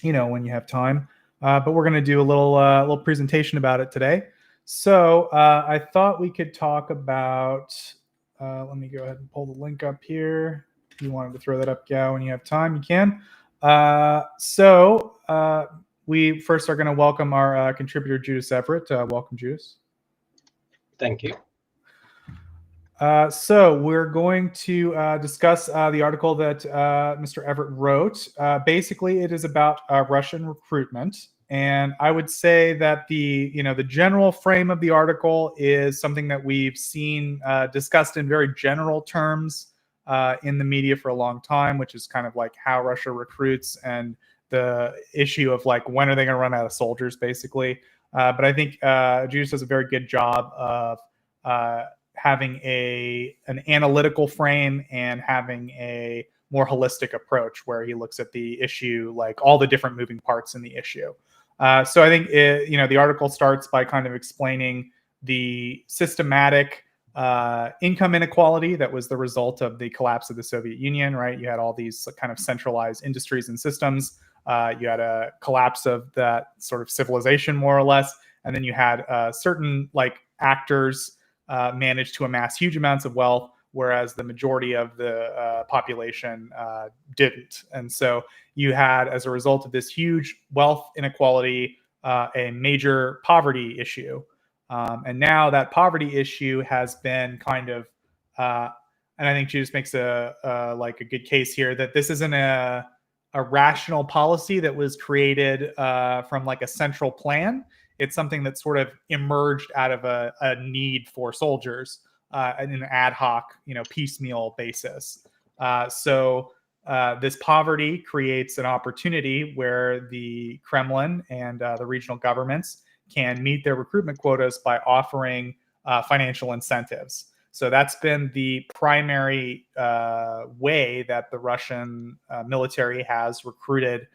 you have time. But we're going to do a little presentation about it today. So I thought we could talk about, let me go ahead and pull the link up here. If you wanted to throw that up, Gao, when you have time, you can. So we first are going to welcome our contributor, Judas Everett. Welcome, Judas. Thank you. So we're going to discuss the article that Mr. Everett wrote. Basically, it is about Russian recruitment. And I would say that the general frame of the article is something that we've seen discussed in very general terms in the media for a long time, which is kind of like how Russia recruits and the issue of like when are they going to run out of soldiers, basically. But I think Judas does a very good job of having an analytical frame and having a more holistic approach where he looks at the issue, like all the different moving parts in the issue. So I think the article starts by kind of explaining the systematic income inequality that was the result of the collapse of the Soviet Union, right? You had all these kind of centralized industries and systems. You had a collapse of that sort of civilization, more or less. And then you had certain like actors manage to amass huge amounts of wealth, whereas the majority of the population didn't. And so you had, as a result of this huge wealth inequality, a major poverty issue. And now that poverty issue has been kind of, and I think Judas makes a good case here that this isn't a rational policy that was created from like a central plan. It's something that sort of emerged out of a need for soldiers in an ad hoc, piecemeal basis. So this poverty creates an opportunity where the Kremlin and the regional governments can meet their recruitment quotas by offering financial incentives. So that's been the primary way that the Russian military has recruited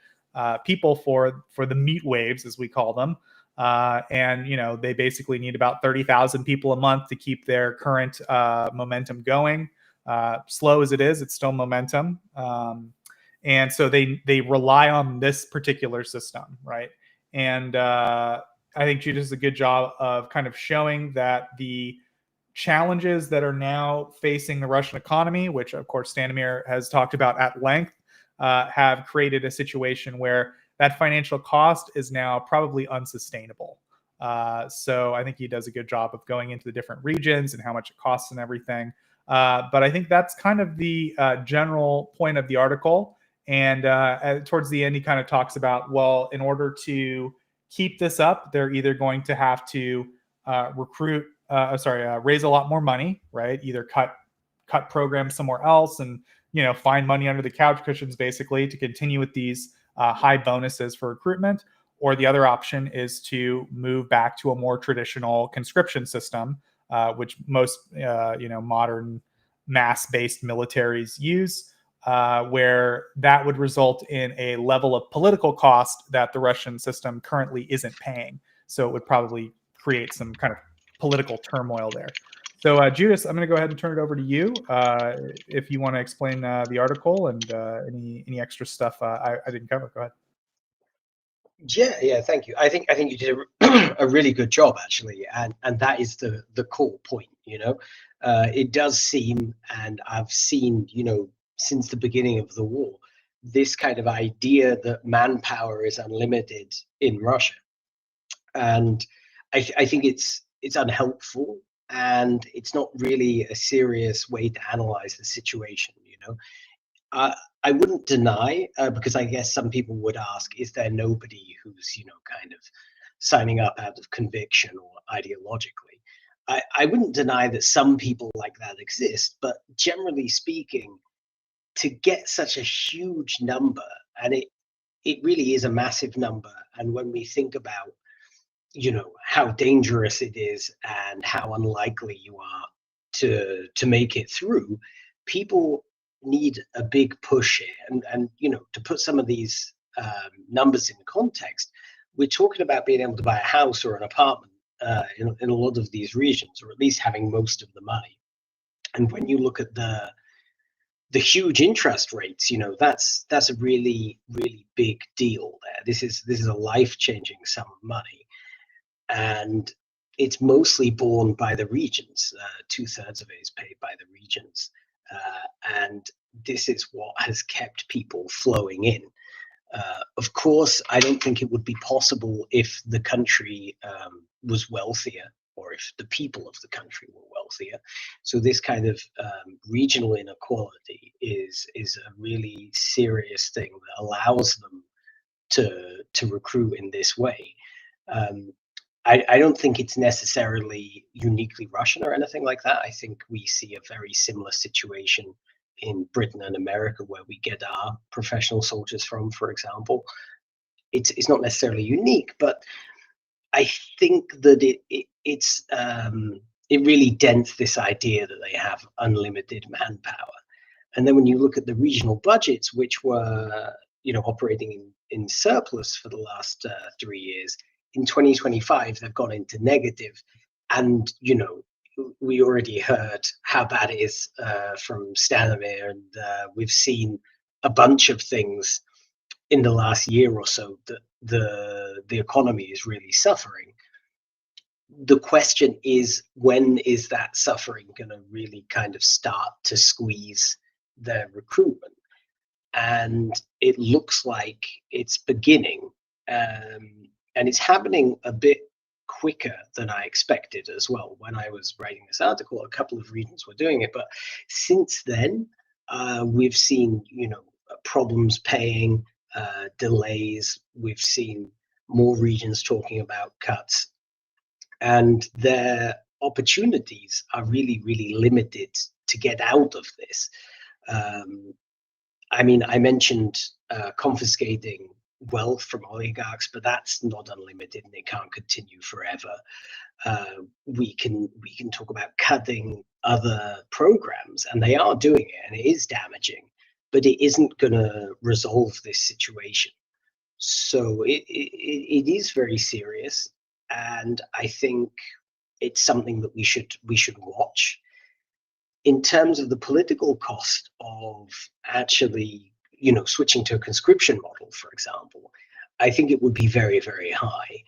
people for the meat waves, as we call them. And they basically need about 30,000 people a month to keep their current momentum going. Slow as it is, it's still momentum. And so they rely on this particular system, right? And I think Judas does a good job of kind of showing that the challenges that are now facing the Russian economy, which of course Stanimir has talked about at length, have created a situation where that financial cost is now probably unsustainable. So I think he does a good job of going into the different regions and how much it costs and everything. But I think that's kind of the general point of the article. And towards the end, he kind of talks about, well, in order to keep this up, they're either going to have to raise a lot more money, right? Either cut programs somewhere else and find money under the couch cushions, basically, to continue with these high bonuses for recruitment. Or the other option is to move back to a more traditional conscription system, which most modern mass-based militaries use, where that would result in a level of political cost that the Russian system currently isn't paying. So it would probably create some kind of political turmoil there. So Judas, I'm going to go ahead and turn it over to you if you want to explain the article and any extra stuff I didn't cover. Go ahead. Yeah, thank you. I think you did a really good job, actually, and that is the core point. It does seem, and I've seen, since the beginning of the war, this kind of idea that manpower is unlimited in Russia, and I think it's it's unhelpful, and it's not really a serious way to analyze the situation. I wouldn't deny, because I guess some people would ask, is there nobody who's kind of signing up out of conviction or ideologically? I wouldn't deny that some people like that exist, but generally speaking, to get such a huge number, and it really is a massive number, and when we think about how dangerous it is and how unlikely you are to make it through, people need a big push here. And to put some of these numbers in context, we're talking about being able to buy a house or an apartment in a lot of these regions, or at least having most of the money. And when you look at the huge interest rates, that's a really, really big deal there. This is a life-changing sum of money. And it's mostly borne by the regions. 2/3 of it is paid by the regions. And this is what has kept people flowing in. Of course, I don't think it would be possible if the country was wealthier, or if the people of the country were wealthier. So this kind of regional inequality is a really serious thing that allows them to recruit in this way. I don't think it's necessarily uniquely Russian or anything like that. I think we see a very similar situation in Britain and America, where we get our professional soldiers from, for example. It's not necessarily unique, but I think that it really dents this idea that they have unlimited manpower. And then when you look at the regional budgets, which were operating in surplus for the last 3 years, in 2025 they've gone into negative. And we already heard how bad it is from Stanimir, and we've seen a bunch of things in the last year or so that the economy is really suffering. The question is, when is that suffering going to really kind of start to squeeze their recruitment? And it looks like it's beginning, and it's happening a bit quicker than I expected as well. When I was writing this article, a couple of regions were doing it, but since then we've seen problems paying, delays. We've seen more regions talking about cuts, and their opportunities are really, really limited to get out of this. I mean, I mentioned confiscating wealth from oligarchs, but that's not unlimited, and it can't continue forever. We can talk about cutting other programs, and they are doing it, and it is damaging, but it isn't going to resolve this situation. So it is very serious, and I think it's something that we should watch. In terms of the political cost of actually, switching to a conscription model, for example, I think it would be very, very high.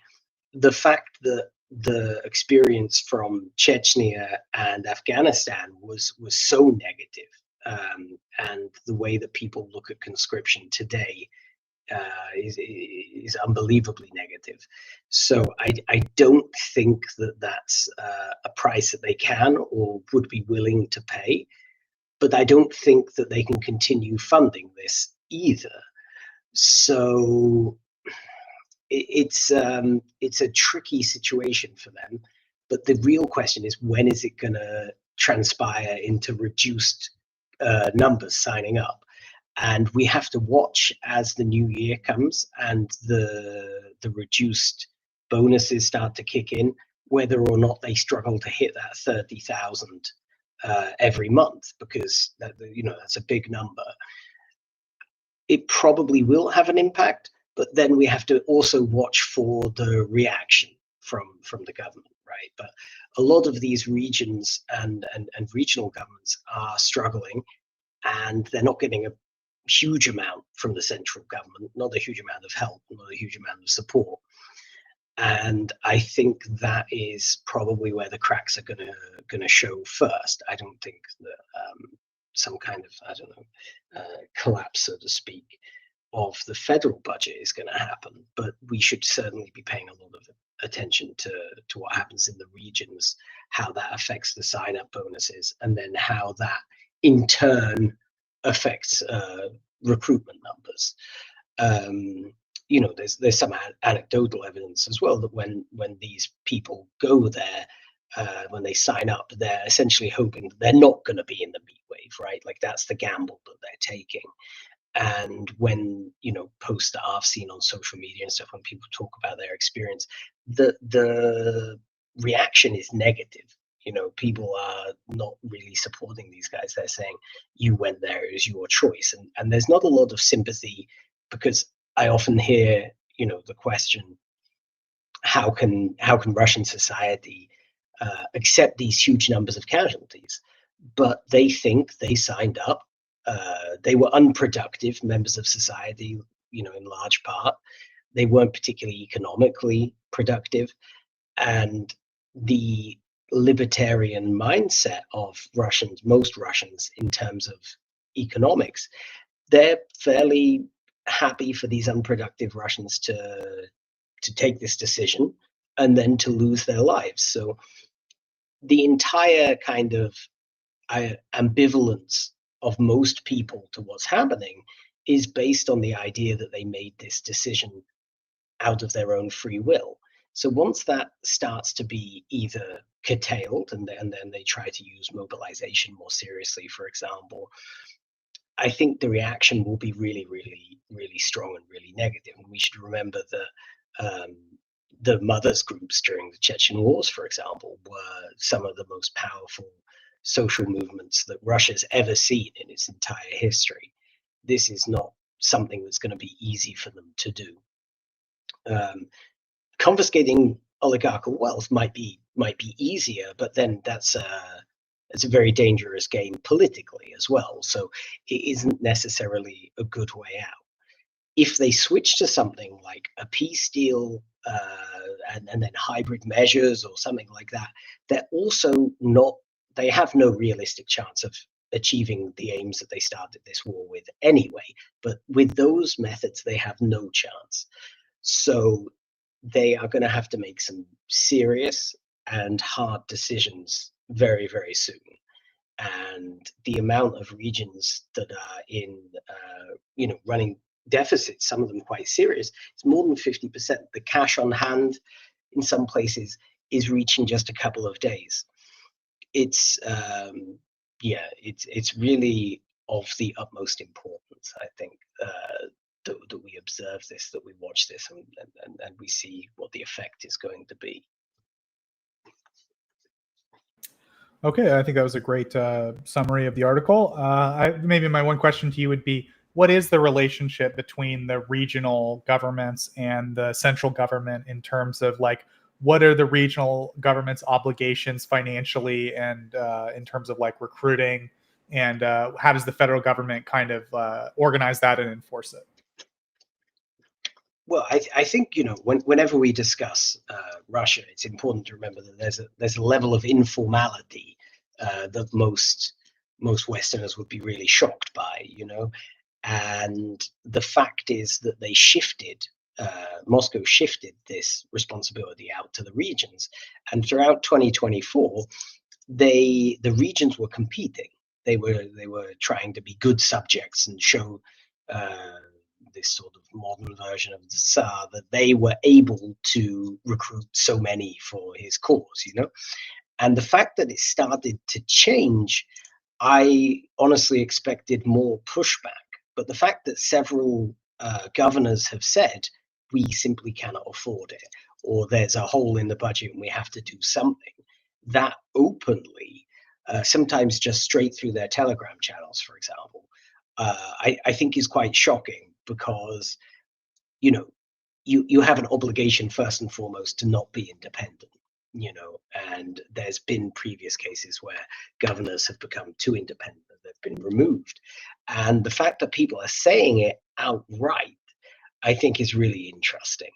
The fact that the experience from Chechnya and Afghanistan was so negative, and the way that people look at conscription today is unbelievably negative. So I don't think that that's a price that they can or would be willing to pay, but I don't think that they can continue funding this either. So it's a tricky situation for them, but the real question is, when is it going to transpire into reduced numbers signing up? And we have to watch as the new year comes and the reduced bonuses start to kick in, whether or not they struggle to hit that 30,000 every month, because that's a big number. It probably will have an impact, but then we have to also watch for the reaction from the government, right? But a lot of these regions and regional governments are struggling, and they're not getting a huge amount from the central government, not a huge amount of help, not a huge amount of support. And I think that is probably where the cracks are going to show first. I don't think that some kind of collapse, so to speak, of the federal budget is going to happen, but we should certainly be paying a lot of attention to what happens in the regions, how that affects the sign-up bonuses, and then how that in turn affects recruitment numbers. There's some anecdotal evidence as well that when these people go there, when they sign up, they're essentially hoping that they're not going to be in the meat wave, right? Like that's the gamble that they're taking. And when posts that I've seen on social media and stuff, when people talk about their experience, the reaction is negative. People are not really supporting these guys. They're saying you went there, it was your choice, and there's not a lot of sympathy, because I often hear the question, how can Russian society accept these huge numbers of casualties? But they think they signed up. They were unproductive members of society, in large part. They weren't particularly economically productive. And the libertarian mindset of most Russians in terms of economics, they're fairly happy for these unproductive Russians to take this decision and then to lose their lives. So the entire kind of ambivalence of most people to what's happening is based on the idea that they made this decision out of their own free will. So once that starts to be either curtailed and then they try to use mobilization more seriously, for example, I think the reaction will be really, really, really strong and really negative. And we should remember that the mothers groups during the Chechen Wars, for example, were some of the most powerful social movements that Russia's ever seen in its entire history. This is not something that's going to be easy for them to do. Confiscating oligarchical wealth might be easier, but then it's a very dangerous game politically as well. So it isn't necessarily a good way out. If they switch to something like a peace deal and then hybrid measures or something like that, they're also not. They have no realistic chance of achieving the aims that they started this war with anyway. But with those methods, they have no chance. So they are going to have to make some serious and hard decisions very, very soon. And the amount of regions that are in, running deficits, some of them quite serious, it's more than 50%. The cash on hand in some places is reaching just a couple of days. It's it's really of the utmost importance, I think, that we observe this, that we watch this, and we see what the effect is going to be. Okay, I think that was a great summary of the article. Maybe my one question to you would be, what is the relationship between the regional governments and the central government in terms of what are the regional government's obligations financially and in terms of recruiting, and how does the federal government kind of organize that and enforce it? Well, I think whenever we discuss Russia, it's important to remember that there's a level of informality that most Westerners would be really shocked by, and the fact is that they shifted. Moscow shifted this responsibility out to the regions, and throughout 2024, the regions were competing. They were trying to be good subjects and show this sort of modern version of the Tsar, that they were able to recruit so many for his cause, And the fact that it started to change, I honestly expected more pushback. But the fact that several governors have said, we simply cannot afford it, or there's a hole in the budget and we have to do something, that openly, sometimes just straight through their Telegram channels, for example, I think is quite shocking, because you have an obligation first and foremost to not be independent, and there's been previous cases where governors have become too independent, they've been removed. And the fact that people are saying it outright, I think, is really interesting.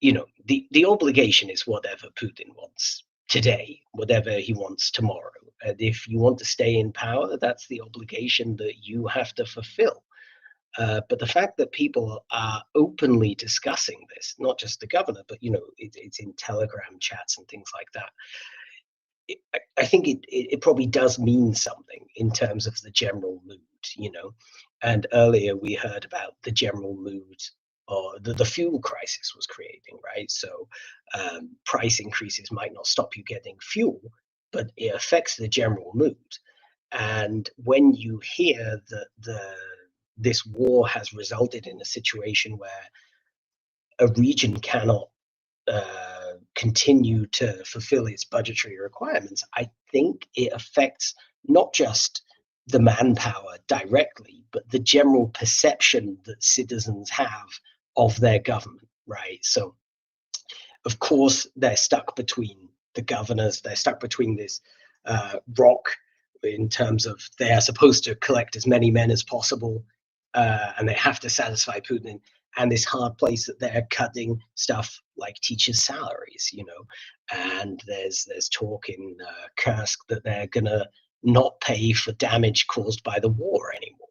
The obligation is whatever Putin wants today, whatever he wants tomorrow. And if you want to stay in power, that's the obligation that you have to fulfill. But the fact that people are openly discussing this, not just the governor, but it's in Telegram chats and things like that. I think it probably does mean something in terms of the general mood, And earlier we heard about the general mood, or the fuel crisis was creating, right? So price increases might not stop you getting fuel, but it affects the general mood. And when you hear that this war has resulted in a situation where a region cannot continue to fulfill its budgetary requirements, I think it affects not just the manpower directly, but the general perception that citizens have of their government, right? So, of course, they're stuck between the governors, they're stuck between this rock in terms of they are supposed to collect as many men as possible, and they have to satisfy Putin, and this hard place that they're cutting stuff like teachers' salaries, and there's talk in Kursk that they're gonna not pay for damage caused by the war anymore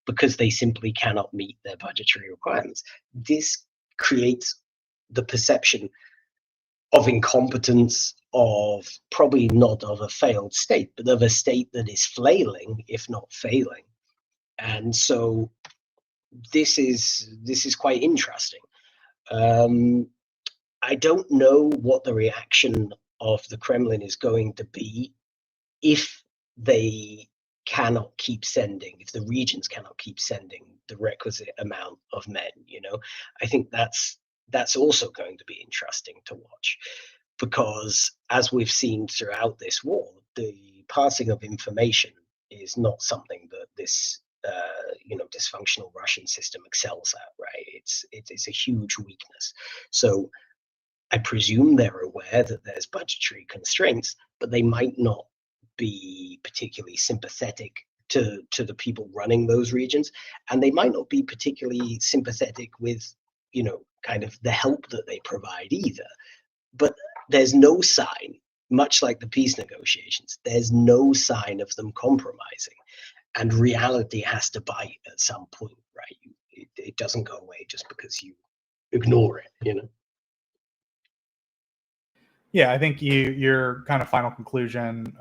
because they simply cannot meet their budgetary requirements. This creates the perception of incompetence, of probably not of a failed state, but of a state that is flailing, if not failing. And so this is quite interesting. I don't know what the reaction of the Kremlin is going to be if they cannot keep sending, if the regions cannot keep sending the requisite amount of men. I think that's also going to be interesting to watch, because as we've seen throughout this war, the passing of information is not something that this dysfunctional Russian system excels at, right? It's a huge weakness. So I presume they're aware that there's budgetary constraints, but they might not be particularly sympathetic to the people running those regions, and they might not be particularly sympathetic with kind of the help that they provide either. But there's no sign, much like the peace negotiations, there's no sign of them compromising, and reality has to bite at some point, right? It doesn't go away just because you ignore it. Yeah, I think your kind of final conclusion,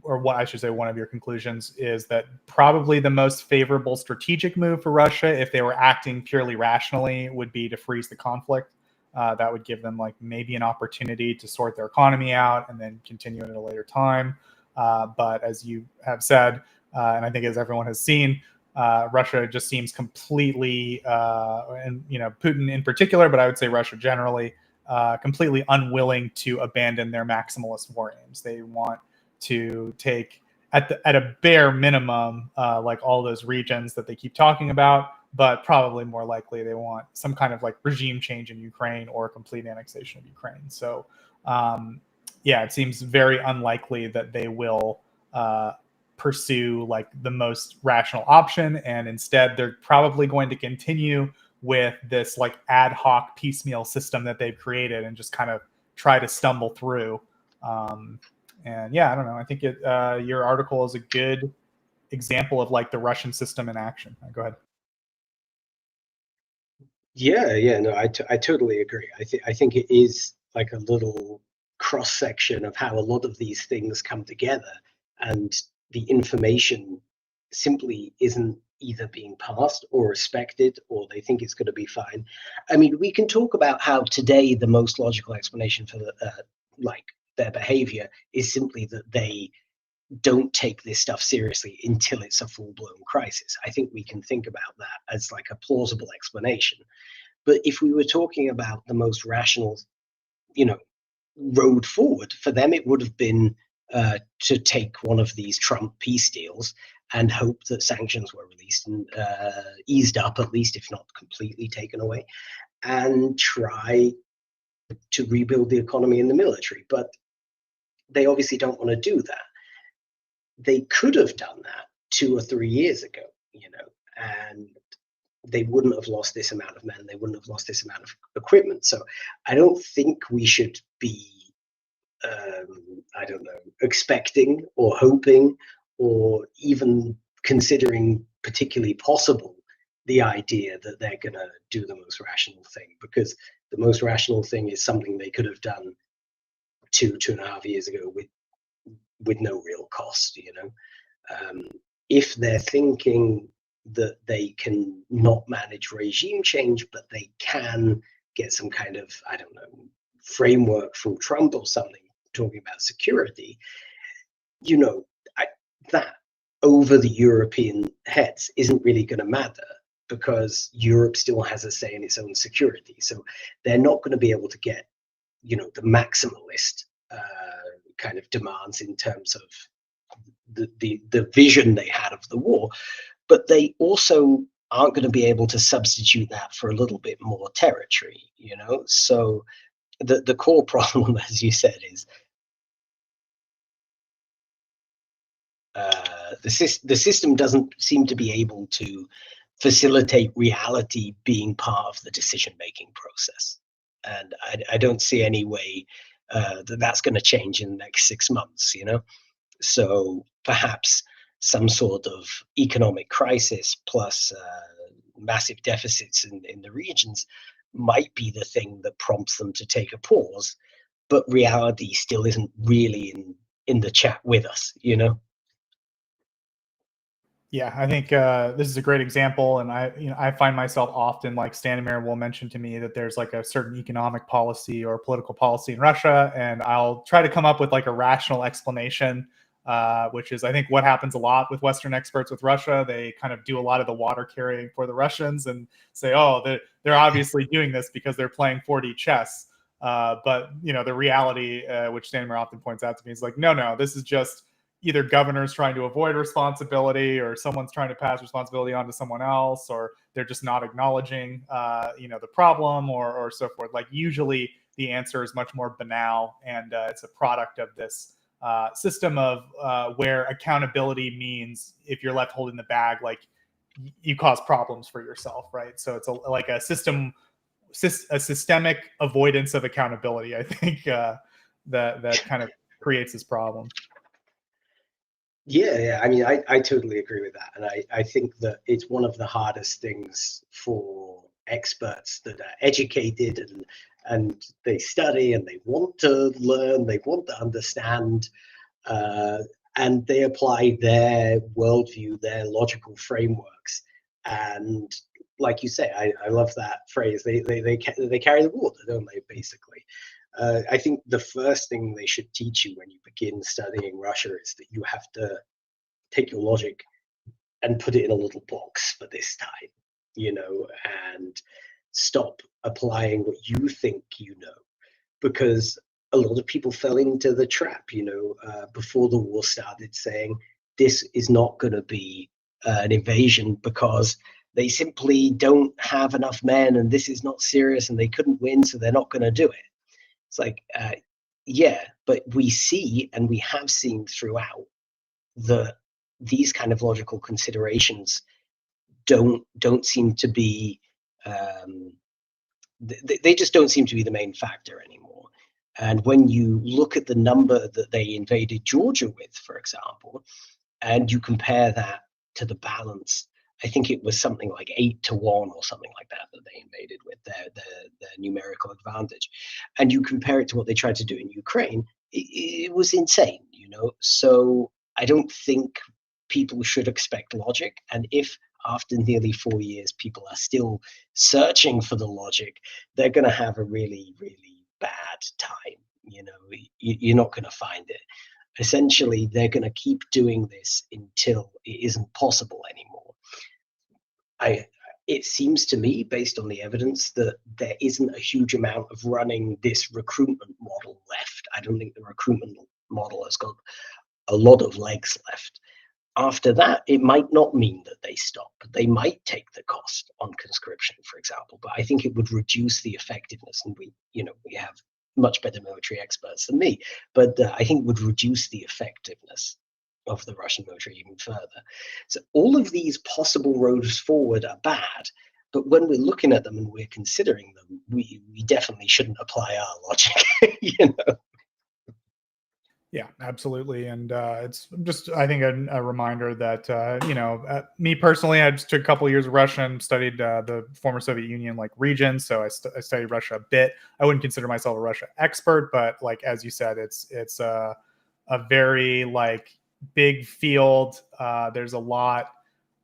or what I should say, one of your conclusions, is that probably the most favorable strategic move for Russia, if they were acting purely rationally, would be to freeze the conflict. That would give them maybe an opportunity to sort their economy out and then continue at a later time. But as you have said, and I think as everyone has seen, Russia just seems completely, and Putin in particular, but I would say Russia generally, completely unwilling to abandon their maximalist war aims. They want to take, at a bare minimum, all those regions that they keep talking about, but probably more likely they want some kind of regime change in Ukraine or a complete annexation of Ukraine. So it seems very unlikely that they will pursue the most rational option, and instead they're probably going to continue with this ad hoc piecemeal system that they've created and just kind of try to stumble through. And I don't know. I think your article is a good example of the Russian system in action. Go ahead. Yeah, no, I totally agree. I think it is a little cross section of how a lot of these things come together, and the information simply isn't either being passed or respected, or they think it's going to be fine. I mean, we can talk about how today the most logical explanation for their behavior is simply that they don't take this stuff seriously until it's a full-blown crisis. I think we can think about that as a plausible explanation. But if we were talking about the most rational, road forward, for them it would have been to take one of these Trump peace deals and hope that sanctions were released and eased up, at least, if not completely taken away, and try to rebuild the economy and the military. But they obviously don't want to do that. They could have done that 2 or 3 years ago, and they wouldn't have lost this amount of men. They wouldn't have lost this amount of equipment. So I don't think we should be, expecting or hoping or even considering particularly possible the idea that they're going to do the most rational thing, because the most rational thing is something they could have done 2.5 years ago with no real cost. If they're thinking that they can not manage regime change, but they can get some kind of, I don't know, framework from Trump or something talking about security, that over the European heads isn't really going to matter, because Europe still has a say in its own security. So they're not going to be able to get, the maximalist kind of demands in terms of the vision they had of the war, but they also aren't going to be able to substitute that for a little bit more territory. So the core problem, as you said, is the system doesn't seem to be able to facilitate reality being part of the decision-making process. And I don't see any way that's going to change in the next 6 months, So perhaps some sort of economic crisis plus massive deficits in the regions might be the thing that prompts them to take a pause, but reality still isn't really in the chat with us, Yeah, I think this is a great example, and I find myself often, like, Stanimir will mention to me that there's like a certain economic policy or political policy in Russia, and I'll try to come up with like a rational explanation, which is, I think, what happens a lot with Western experts with Russia. They kind of do a lot of the water carrying for the Russians and say, oh, they're obviously doing this because they're playing 4D chess. But the reality, which Stanimir often points out to me, is like, no, this is just either governors trying to avoid responsibility, or someone's trying to pass responsibility on to someone else, or they're just not acknowledging, the problem, or so forth. Like, usually the answer is much more banal, and it's a product of this system of where accountability means if you're left holding the bag, like, you cause problems for yourself, right? So it's like a systemic avoidance of accountability. I think that kind of creates this problem. Yeah. I mean, I totally agree with that. And I think that it's one of the hardest things for experts that are educated and they study and they want to learn, they want to understand, and they apply their worldview, their logical frameworks. And like you say, I love that phrase. They carry the water, don't they, basically? I think the first thing they should teach you when you begin studying Russia is that you have to take your logic and put it in a little box for this time, and stop applying what you think because a lot of people fell into the trap, before the war started, saying this is not going to be an invasion because they simply don't have enough men and this is not serious and they couldn't win, so they're not going to do it. It's like, yeah, but we see, and we have seen throughout, these kind of logical considerations don't seem to be, they just don't seem to be the main factor anymore. And when you look at the number that they invaded Georgia with, for example, and you compare that to the balance, I think it was something like 8-1 or something like that they invaded with, their numerical advantage. And you compare it to what they tried to do in Ukraine, it was insane, So I don't think people should expect logic. And if after nearly 4 years people are still searching for the logic, they're going to have a really, really bad time. You're not going to find it. Essentially, they're going to keep doing this until it isn't possible anymore. It seems to me, based on the evidence, that there isn't a huge amount of running this recruitment model left. I don't think the recruitment model has got a lot of legs left. After that, it might not mean that they stop. They might take the cost on conscription, for example, but I think it would reduce the effectiveness. And we have much better military experts than me, but I think it would reduce the effectiveness of the Russian military even further. So all of these possible roads forward are bad, but when we're looking at them and we're considering them, we definitely shouldn't apply our logic. Yeah, absolutely. And it's just, I think, a reminder that, me personally, I just took a couple of years of Russian, studied the former Soviet Union like region. So I studied Russia a bit. I wouldn't consider myself a Russia expert, but like, as you said, it's a very like big field. There's a lot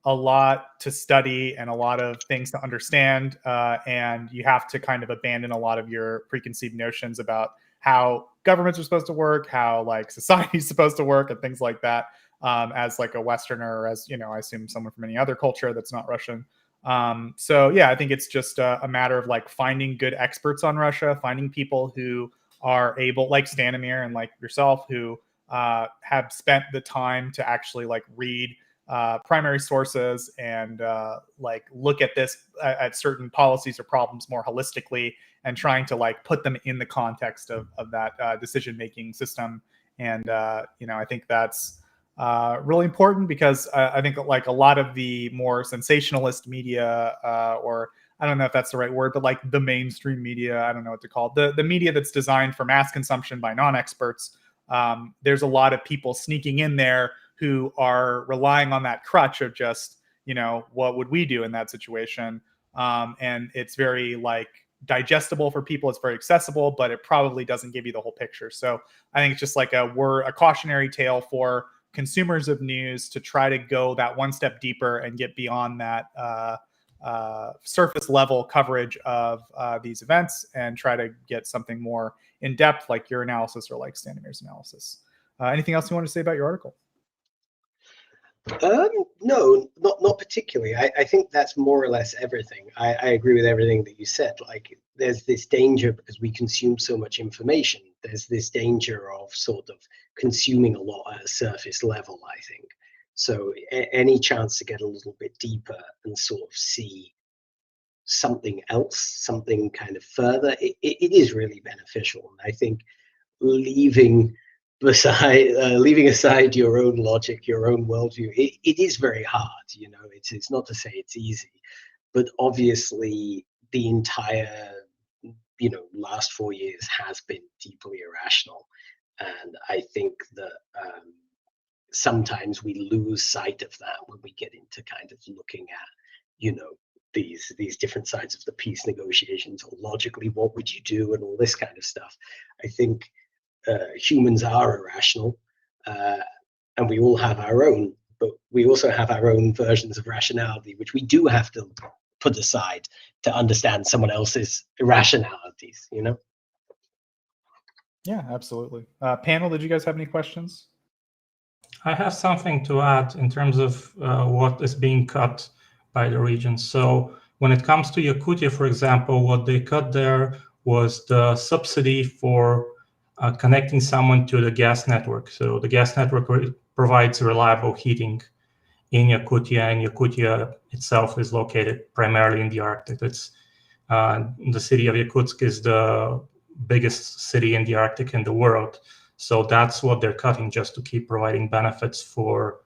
to study and a lot of things to understand. And you have to kind of abandon a lot of your preconceived notions about how governments are supposed to work, how like society is supposed to work, and things like that. As like a Westerner, or as I assume someone from any other culture that's not Russian. So yeah, I think it's just a matter of like finding good experts on Russia, finding people who are able, like Stanimir and like yourself, who have spent the time to actually like read primary sources and like look at this at certain policies or problems more holistically, and trying to like put them in the context of that decision making system. And I think that's really important, because I think like a lot of the more sensationalist media, or I don't know if that's the right word, but like the mainstream media, I don't know what to call it, the media that's designed for mass consumption by non-experts. There's a lot of people sneaking in there who are relying on that crutch of just, what would we do in that situation? And it's very like digestible for people. It's very accessible, but it probably doesn't give you the whole picture. So I think it's just like a cautionary tale for consumers of news to try to go that one step deeper and get beyond that surface level coverage of these events, and try to get something more in depth, like your analysis or like Stanimir's analysis. Anything else you want to say about your article? No, not particularly. I think that's more or less everything. I agree with everything that you said. Like, there's this danger, because we consume so much information, there's this danger of sort of consuming a lot at a surface level, I think. So any chance to get a little bit deeper and sort of see something else, something kind of further, it is really beneficial. And I think leaving aside your own logic, your own worldview, it is very hard. It's not to say it's easy, but obviously the entire last 4 years has been deeply irrational, and I think that sometimes we lose sight of that when we get into kind of looking at these different sides of the peace negotiations, or logically what would you do and all this kind of stuff. I think humans are irrational, and we all have our own, but we also have our own versions of rationality, which we do have to put aside to understand someone else's irrationalities. Yeah, absolutely. Panel, did you guys have any questions? I have something to add in terms of what is being cut by the region. So when it comes to Yakutia, for example, what they cut there was the subsidy for connecting someone to the gas network. So the gas network provides reliable heating in Yakutia, and Yakutia itself is located primarily in the Arctic. It's the city of Yakutsk is the biggest city in the Arctic in the world. So that's what they're cutting, just to keep providing benefits for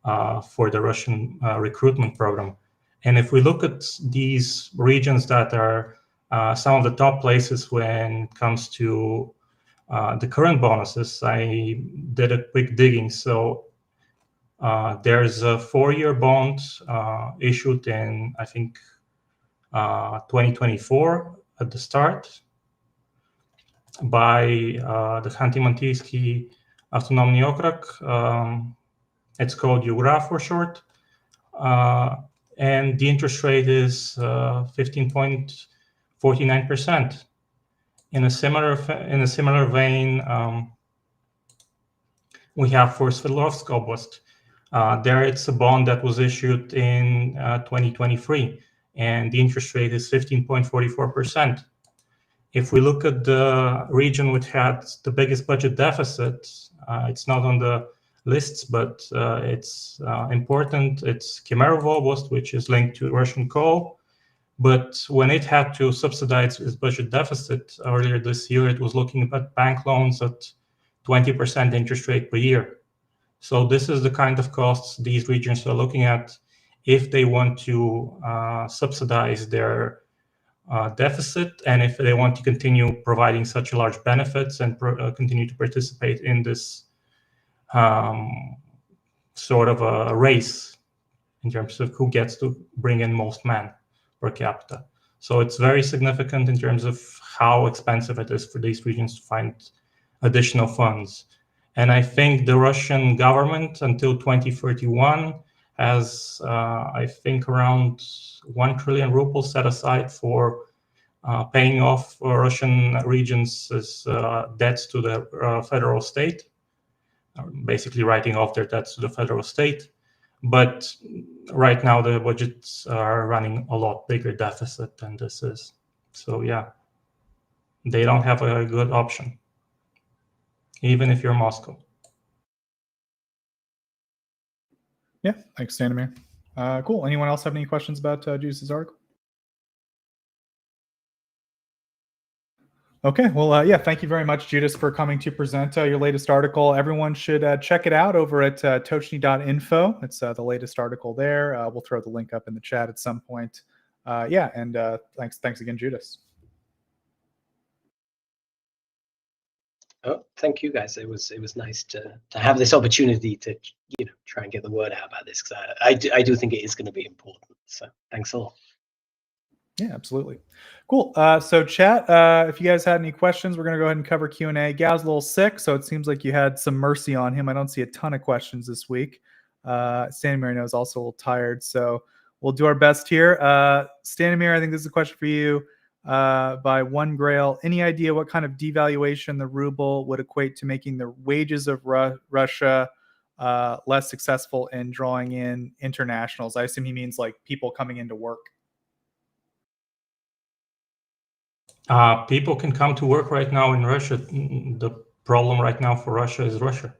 the Russian recruitment program. And if we look at these regions that are some of the top places when it comes to the current bonuses, I did a quick digging. So there's a 4-year bond issued in, I think, 2024 at the start by the Khanty-Mantysky Autonomny Okrug. It's called Yugra for short. And the interest rate is 15.49%. In a similar vein, we have for Sverdlovsk Oblast. There it's a bond that was issued in 2023, and the interest rate is 15.44%. If we look at the region which had the biggest budget deficit, it's not on the lists, but it's important. It's Kemerovo Oblast, which is linked to Russian coal. But when it had to subsidize its budget deficit earlier this year, it was looking at bank loans at 20% interest rate per year. So this is the kind of costs these regions are looking at if they want to subsidize their deficit, and if they want to continue providing such large benefits and continue to participate in this sort of a race in terms of who gets to bring in most men per capita. So it's very significant in terms of how expensive it is for these regions to find additional funds. And I think the Russian government until 2031 has, I think, around 1 trillion rubles set aside for paying off Russian regions' debts to the federal state, basically writing off their debts to the federal state. But right now the budgets are running a lot bigger deficit than this is. So yeah, they don't have a good option, even if you're Moscow. Yeah, thanks, Stanimir. Cool. Anyone else have any questions about Judas's article? Okay, well, yeah, thank you very much, Judas, for coming to present your latest article. Everyone should check it out over at Tochnyi.info. It's the latest article there. We'll throw the link up in the chat at some point. Yeah, and thanks again, Judas. Oh, thank you guys. It was nice to have this opportunity to try and get the word out about this, because I do think it is going to be important. So thanks a lot. Yeah, absolutely. Cool. So chat, if you guys had any questions, we're going to go ahead and cover Q&A. Gav's a little sick, so it seems like you had some mercy on him. I don't see a ton of questions this week. Stanimir, I know, is also a little tired, so we'll do our best here. Stanimir, I think this is a question for you by One Grail. Any idea what kind of devaluation the ruble would equate to making the wages of Russia less successful in drawing in internationals? I assume he means like people coming into work. People can come to work right now in Russia. The problem right now for Russia is Russia.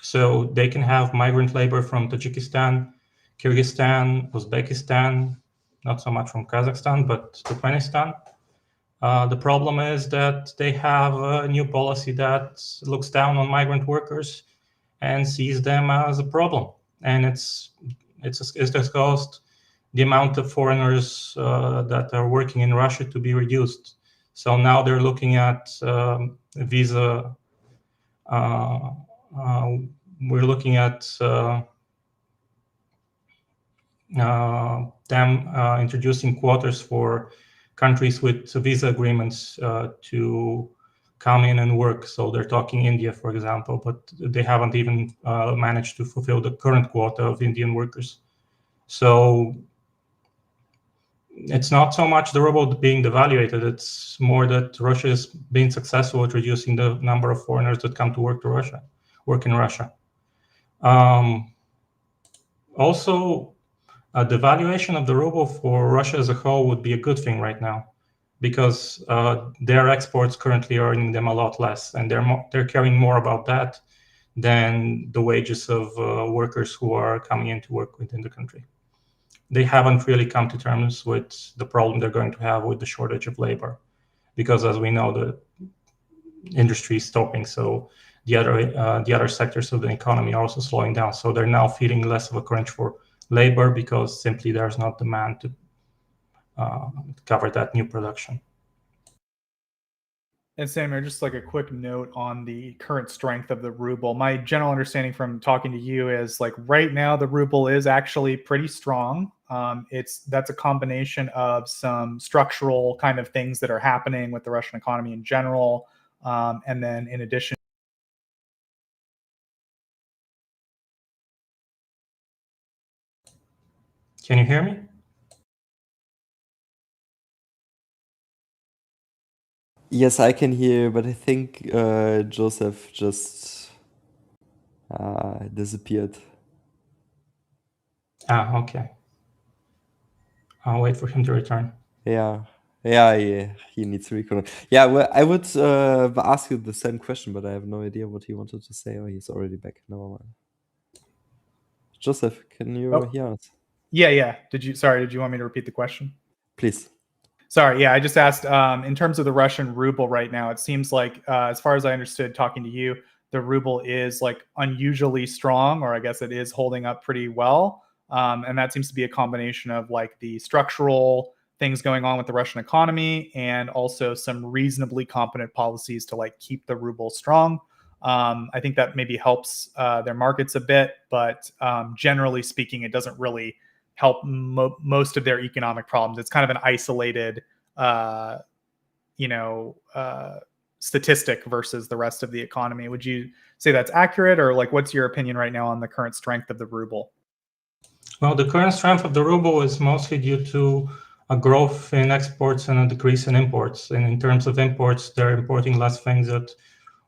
So they can have migrant labor from Tajikistan, Kyrgyzstan, Uzbekistan, not so much from Kazakhstan, but Turkmenistan. The problem is that they have a new policy that looks down on migrant workers and sees them as a problem. And it's caused the amount of foreigners that are working in Russia to be reduced. So now they're looking at visa. We're looking at them introducing quotas for countries with visa agreements to come in and work. So they're talking India, for example, but they haven't even managed to fulfill the current quota of Indian workers. So it's not so much the ruble being devaluated, it's more that Russia is being successful at reducing the number of foreigners that come to work in Russia. Also, a devaluation of the ruble for Russia as a whole would be a good thing right now, because their exports currently are earning them a lot less, and they're caring more about that than the wages of workers who are coming in to work within the country. They haven't really come to terms with the problem they're going to have with the shortage of labor, because as we know, the industry is stopping. So the other sectors of the economy are also slowing down. So they're now feeling less of a crunch for labor because simply there's not demand to cover that new production. And Stanimir, just like a quick note on the current strength of the ruble. My general understanding from talking to you is like right now the ruble is actually pretty strong. That's a combination of some structural kind of things that are happening with the Russian economy in general, and then in addition. Can you hear me? Yes, I can hear, but I think Joseph just disappeared. Okay. I'll wait for him to return. Yeah, he needs to reconnect. Yeah, well, I would ask you the same question, but I have no idea what he wanted to say. Oh, he's already back. Never mind. Joseph, can you hear us? Yeah. Did you want me to repeat the question? Please. Sorry, yeah, I just asked, in terms of the Russian ruble right now, it seems like, as far as I understood talking to you, the ruble is like unusually strong, or I guess it is holding up pretty well. And that seems to be a combination of like the structural things going on with the Russian economy, and also some reasonably competent policies to like keep the ruble strong. I think that maybe helps their markets a bit, but generally speaking, it doesn't really help most of their economic problems. It's kind of an isolated, statistic versus the rest of the economy. Would you say that's accurate, or like what's your opinion right now on the current strength of the ruble? Well, the current strength of the ruble is mostly due to a growth in exports and a decrease in imports. And in terms of imports, they're importing less things that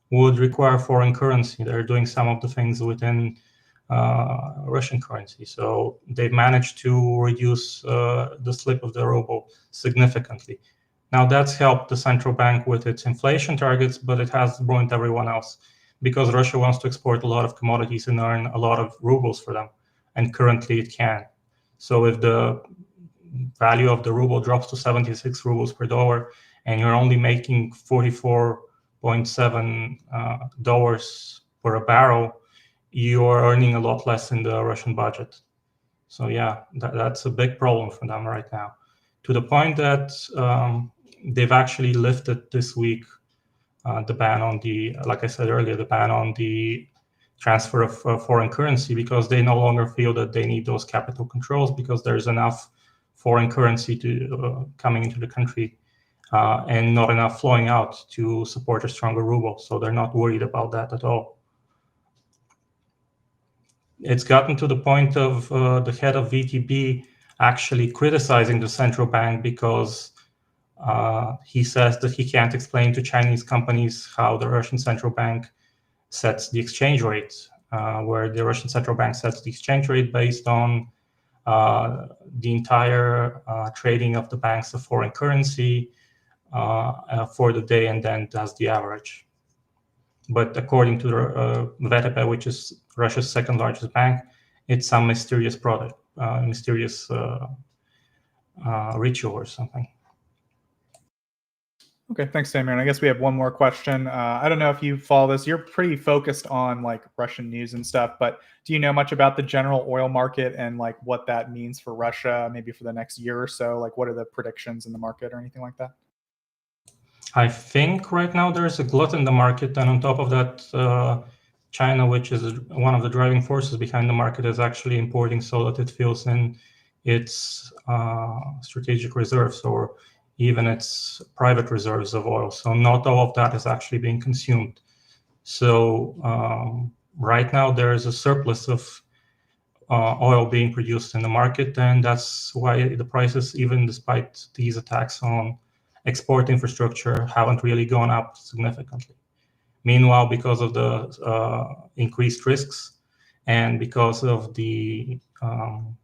would require foreign currency. They're doing some of the things within Russian currency. So they've managed to reduce the slip of the ruble significantly. Now that's helped the central bank with its inflation targets, but it has ruined everyone else because Russia wants to export a lot of commodities and earn a lot of rubles for them. And currently it can. So if the value of the ruble drops to 76 rubles per dollar and you're only making $44.7 per barrel, you are earning a lot less in the Russian budget. So yeah, that's a big problem for them right now, to the point that they've actually lifted this week the ban on the, like I said earlier, the ban on the transfer of foreign currency, because they no longer feel that they need those capital controls because there's enough foreign currency to coming into the country and not enough flowing out to support a stronger ruble. So they're not worried about that at all. It's gotten to the point of the head of VTB actually criticizing the central bank because he says that he can't explain to Chinese companies how the Russian central bank sets the exchange rate, where the Russian central bank sets the exchange rate based on the entire trading of the banks of foreign currency for the day, and then does the average. But according to the VTB, which is Russia's second largest bank, it's some mysterious product, mysterious ritual or something. Okay, thanks, Stanimir. And I guess we have one more question. I don't know if you follow this. You're pretty focused on like Russian news and stuff, but do you know much about the general oil market and like what that means for Russia, maybe for the next year or so? Like, what are the predictions in the market or anything like that? I think right now there's a glut in the market, and on top of that, China, which is one of the driving forces behind the market, is actually importing so that it fills in its strategic reserves or even its private reserves of oil. So not all of that is actually being consumed. So right now there is a surplus of oil being produced in the market, and that's why the prices, even despite these attacks on export infrastructure, haven't really gone up significantly. Meanwhile, because of the increased risks and because of the, how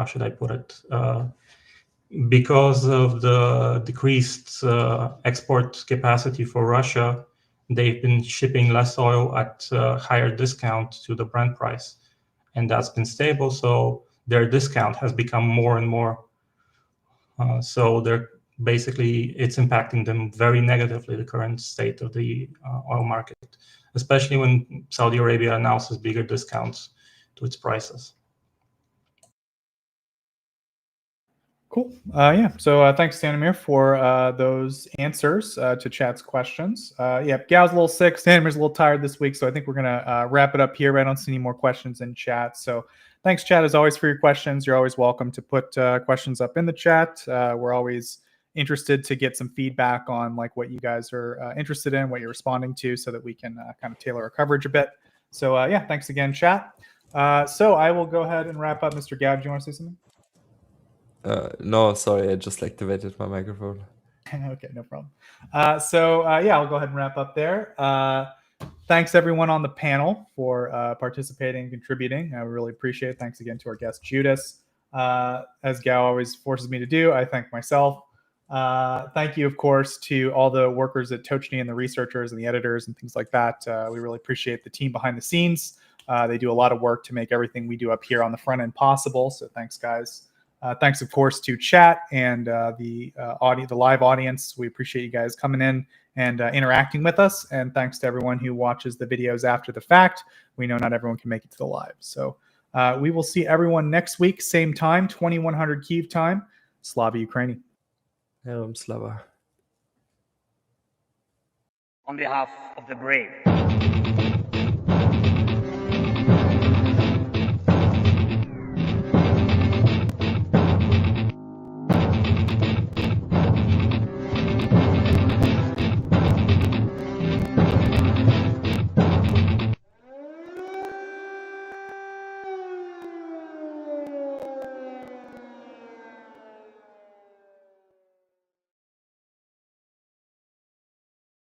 should I put it? Because of the decreased export capacity for Russia, they've been shipping less oil at higher discount to the Brent price, and that's been stable. So their discount has become more and more. So they're basically, it's impacting them very negatively, the current state of the oil market, especially when Saudi Arabia announces bigger discounts to its prices. Cool. Yeah. So thanks, Stanimir, for those answers to chat's questions. Yeah, Gal's a little sick. Stanimir's a little tired this week, so I think we're gonna wrap it up here. I don't see any more questions in chat. So thanks, chat, as always, for your questions. You're always welcome to put questions up in the chat. We're always interested to get some feedback on like what you guys are interested in, what you're responding to, so that we can kind of tailor our coverage a bit. So yeah, thanks again, chat. So I will go ahead and wrap up. Mr. Gab, do you want to say something? No, sorry, I just activated my microphone. Okay, no problem. So yeah, I'll go ahead and wrap up there. Thanks everyone on the panel for participating and contributing. I really appreciate it. Thanks again to our guest Judas. As Gao always forces me to do, I thank myself. Thank you, of course, to all the workers at Tochnyi and the researchers and the editors and things like that. We really appreciate the team behind the scenes. They do a lot of work to make everything we do up here on the front end possible. So thanks, guys. Thanks, of course, to chat and the live audience. We appreciate you guys coming in and interacting with us. And thanks to everyone who watches the videos after the fact. We know not everyone can make it to the live. So we will see everyone next week, same time, 2100 Kyiv time. Slava Ukraini. Herum Slava. On behalf of the brave.